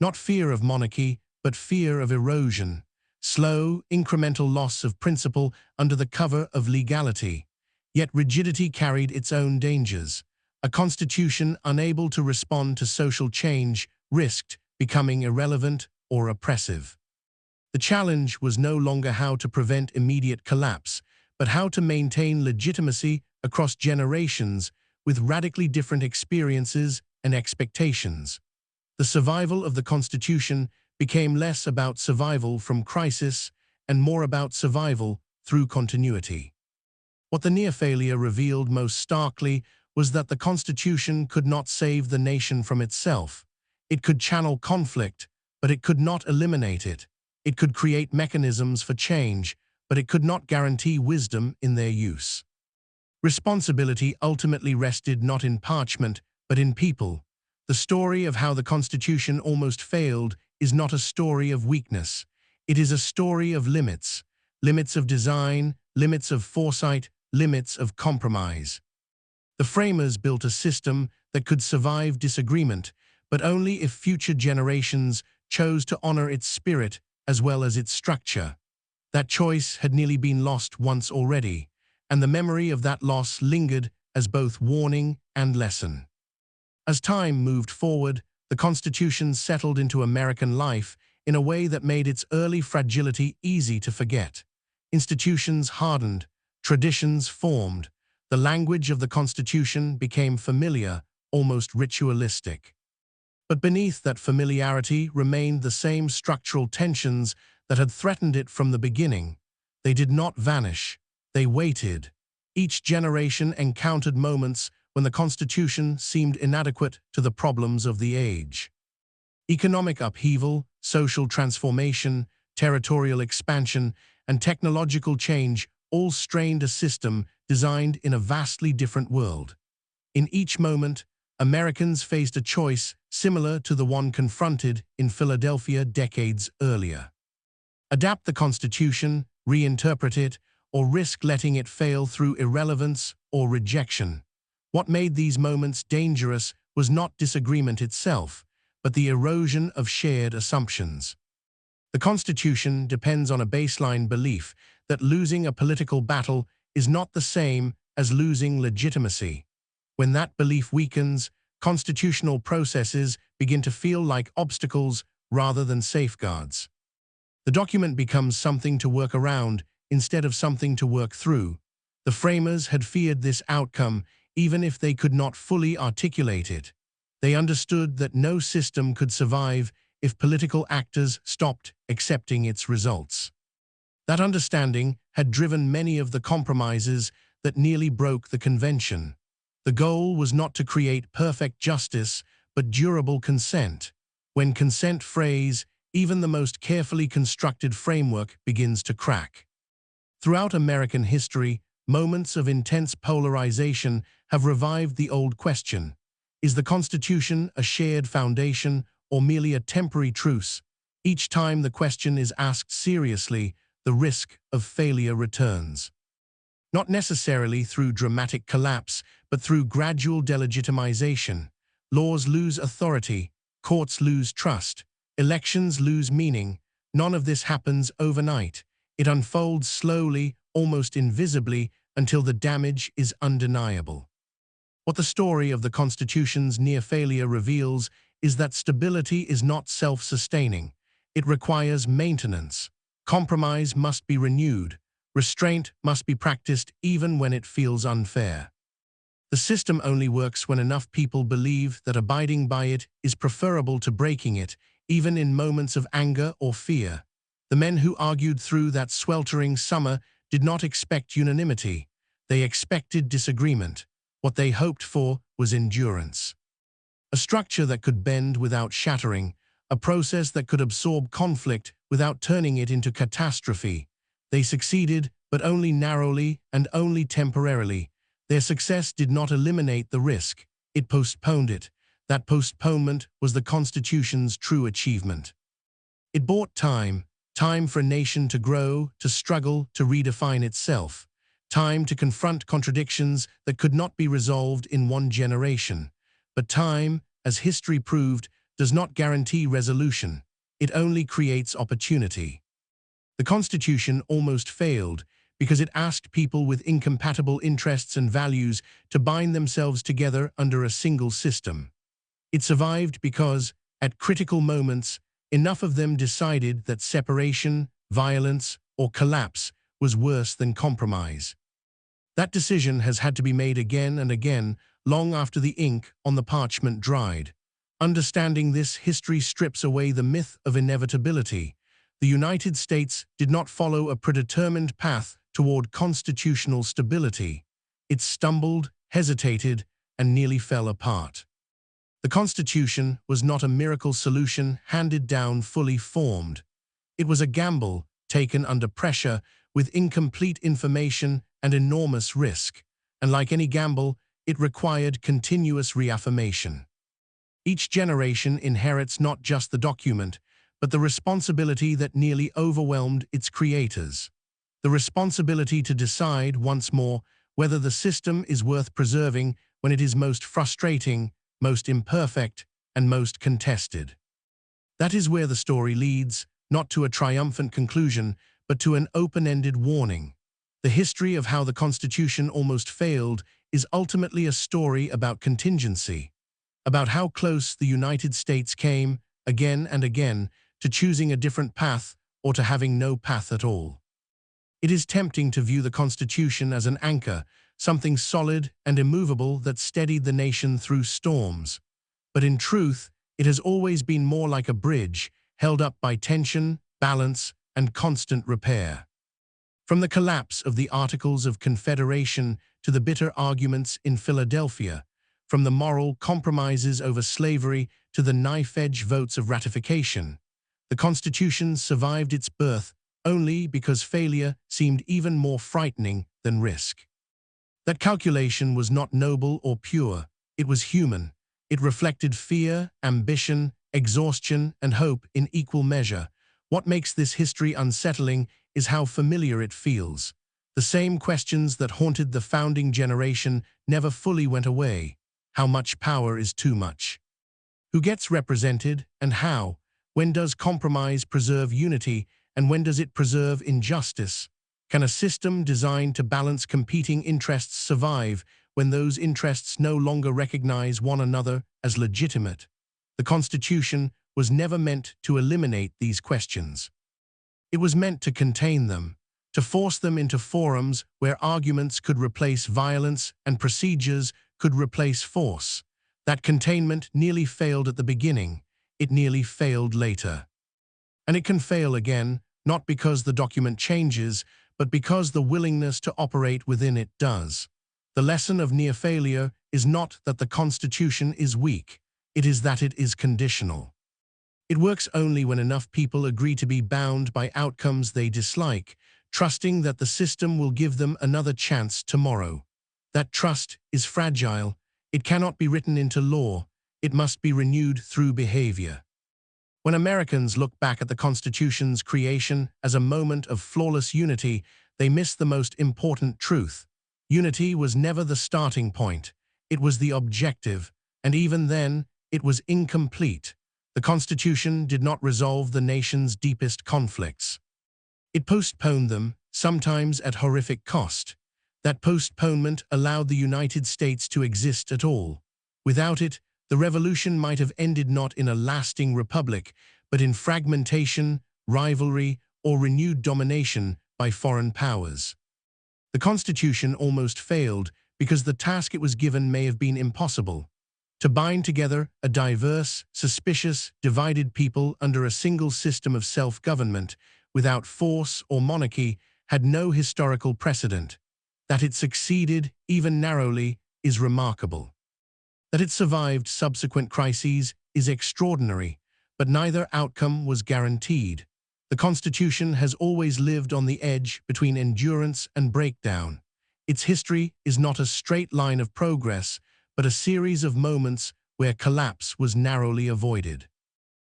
Not fear of monarchy, but fear of erosion. Slow, incremental loss of principle under the cover of legality. Yet rigidity carried its own dangers. A constitution unable to respond to social change risked becoming irrelevant or oppressive. The challenge was no longer how to prevent immediate collapse, but how to maintain legitimacy across generations with radically different experiences and expectations. The survival of the Constitution became less about survival from crisis and more about survival through continuity. What the near failure revealed most starkly was that the Constitution could not save the nation from itself. It could channel conflict, but it could not eliminate it. It could create mechanisms for change, but it could not guarantee wisdom in their use. Responsibility ultimately rested not in parchment, but in people. The story of how the Constitution almost failed is not a story of weakness. It is a story of limits. Limits of design, limits of foresight, limits of compromise. The framers built a system that could survive disagreement, but only if future generations chose to honor its spirit as well as its structure. That choice had nearly been lost once already, and the memory of that loss lingered as both warning and lesson. As time moved forward, the Constitution settled into American life in a way that made its early fragility easy to forget. Institutions hardened, traditions formed. The language of the Constitution became familiar, almost ritualistic. But beneath that familiarity remained the same structural tensions that had threatened it from the beginning. They did not vanish. They waited. Each generation encountered moments when the Constitution seemed inadequate to the problems of the age. Economic upheaval, social transformation, territorial expansion, and technological change all strained a system designed in a vastly different world. In each moment, Americans faced a choice similar to the one confronted in Philadelphia decades earlier. Adapt the Constitution, reinterpret it, or risk letting it fail through irrelevance or rejection. What made these moments dangerous was not disagreement itself, but the erosion of shared assumptions. The Constitution depends on a baseline belief that losing a political battle is not the same as losing legitimacy. When that belief weakens, constitutional processes begin to feel like obstacles rather than safeguards. The document becomes something to work around instead of something to work through. The framers had feared this outcome even if they could not fully articulate it. They understood that no system could survive if political actors stopped accepting its results. That understanding had driven many of the compromises that nearly broke the convention. The goal was not to create perfect justice, but durable consent. When consent frays, even the most carefully constructed framework begins to crack. Throughout American history, moments of intense polarization have revived the old question: is the Constitution a shared foundation or merely a temporary truce? Each time the question is asked seriously, the risk of failure returns. Not necessarily through dramatic collapse, but through gradual delegitimization. Laws lose authority, courts lose trust, elections lose meaning. None of this happens overnight. It unfolds slowly, almost invisibly, until the damage is undeniable. What the story of the Constitution's near failure reveals is that stability is not self-sustaining. It requires maintenance. Compromise must be renewed. Restraint must be practiced even when it feels unfair. The system only works when enough people believe that abiding by it is preferable to breaking it, even in moments of anger or fear. The men who argued through that sweltering summer did not expect unanimity. They expected disagreement. What they hoped for was endurance. A structure that could bend without shattering, a process that could absorb conflict without turning it into catastrophe. They succeeded, but only narrowly and only temporarily. Their success did not eliminate the risk. It postponed it. That postponement was the Constitution's true achievement. It bought time for a nation to grow, to struggle, to redefine itself. Time to confront contradictions that could not be resolved in one generation. But time, as history proved, does not guarantee resolution. It only creates opportunity. The Constitution almost failed because it asked people with incompatible interests and values to bind themselves together under a single system. It survived because, at critical moments, enough of them decided that separation, violence, or collapse was worse than compromise. That decision has had to be made again and again, long after the ink on the parchment dried. Understanding this, history strips away the myth of inevitability. The United States did not follow a predetermined path toward constitutional stability. It stumbled, hesitated, and nearly fell apart. The Constitution was not a miracle solution handed down fully formed. It was a gamble taken under pressure with incomplete information and enormous risk. And like any gamble, it required continuous reaffirmation. Each generation inherits not just the document, but the responsibility that nearly overwhelmed its creators. The responsibility to decide once more whether the system is worth preserving when it is most frustrating, most imperfect, and most contested. That is where the story leads, not to a triumphant conclusion, but to an open-ended warning. The history of how the Constitution almost failed is ultimately a story about contingency, about how close the United States came, again and again, to choosing a different path or to having no path at all. It is tempting to view the Constitution as an anchor, something solid and immovable that steadied the nation through storms. But in truth, it has always been more like a bridge, held up by tension, balance, and constant repair. From the collapse of the Articles of Confederation to the bitter arguments in Philadelphia, from the moral compromises over slavery to the knife-edge votes of ratification, the Constitution survived its birth only because failure seemed even more frightening than risk. That calculation was not noble or pure, it was human. It reflected fear, ambition, exhaustion, and hope in equal measure. What makes this history unsettling is how familiar it feels. The same questions that haunted the founding generation never fully went away. How much power is too much? Who gets represented, and how? When does compromise preserve unity, and when does it preserve injustice? Can a system designed to balance competing interests survive when those interests no longer recognize one another as legitimate? The Constitution was never meant to eliminate these questions. It was meant to contain them, to force them into forums where arguments could replace violence and procedures could replace force. That containment nearly failed at the beginning. It nearly failed later. And it can fail again, not because the document changes, but because the willingness to operate within it does. The lesson of near failure is not that the Constitution is weak. It is that it is conditional. It works only when enough people agree to be bound by outcomes they dislike, trusting that the system will give them another chance tomorrow. That trust is fragile. It cannot be written into law. It must be renewed through behavior. When Americans look back at the Constitution's creation as a moment of flawless unity, they miss the most important truth. Unity was never the starting point. It was the objective, and even then, it was incomplete. The Constitution did not resolve the nation's deepest conflicts. It postponed them, sometimes at horrific cost. That postponement allowed the United States to exist at all. Without it, the revolution might have ended not in a lasting republic, but in fragmentation, rivalry, or renewed domination by foreign powers. The Constitution almost failed because the task it was given may have been impossible. To bind together a diverse, suspicious, divided people under a single system of self-government without force or monarchy had no historical precedent. That it succeeded, even narrowly, is remarkable. That it survived subsequent crises is extraordinary, but neither outcome was guaranteed. The Constitution has always lived on the edge between endurance and breakdown. Its history is not a straight line of progress, but a series of moments where collapse was narrowly avoided.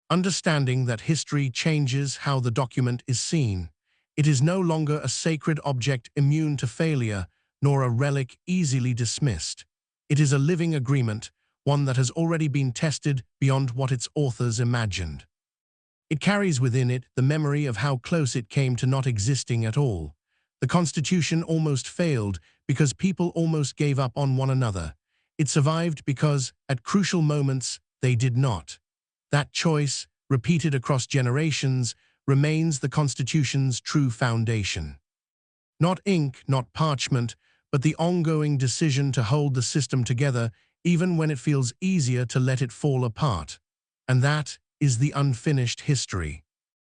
Understanding that history changes how the document is seen, it is no longer a sacred object immune to failure, nor a relic easily dismissed. It is a living agreement, one that has already been tested beyond what its authors imagined. It carries within it the memory of how close it came to not existing at all. The Constitution almost failed because people almost gave up on one another. It survived because, at crucial moments, they did not. That choice, repeated across generations, remains the Constitution's true foundation. Not ink, not parchment, but the ongoing decision to hold the system together even when it feels easier to let it fall apart. And that is the unfinished history.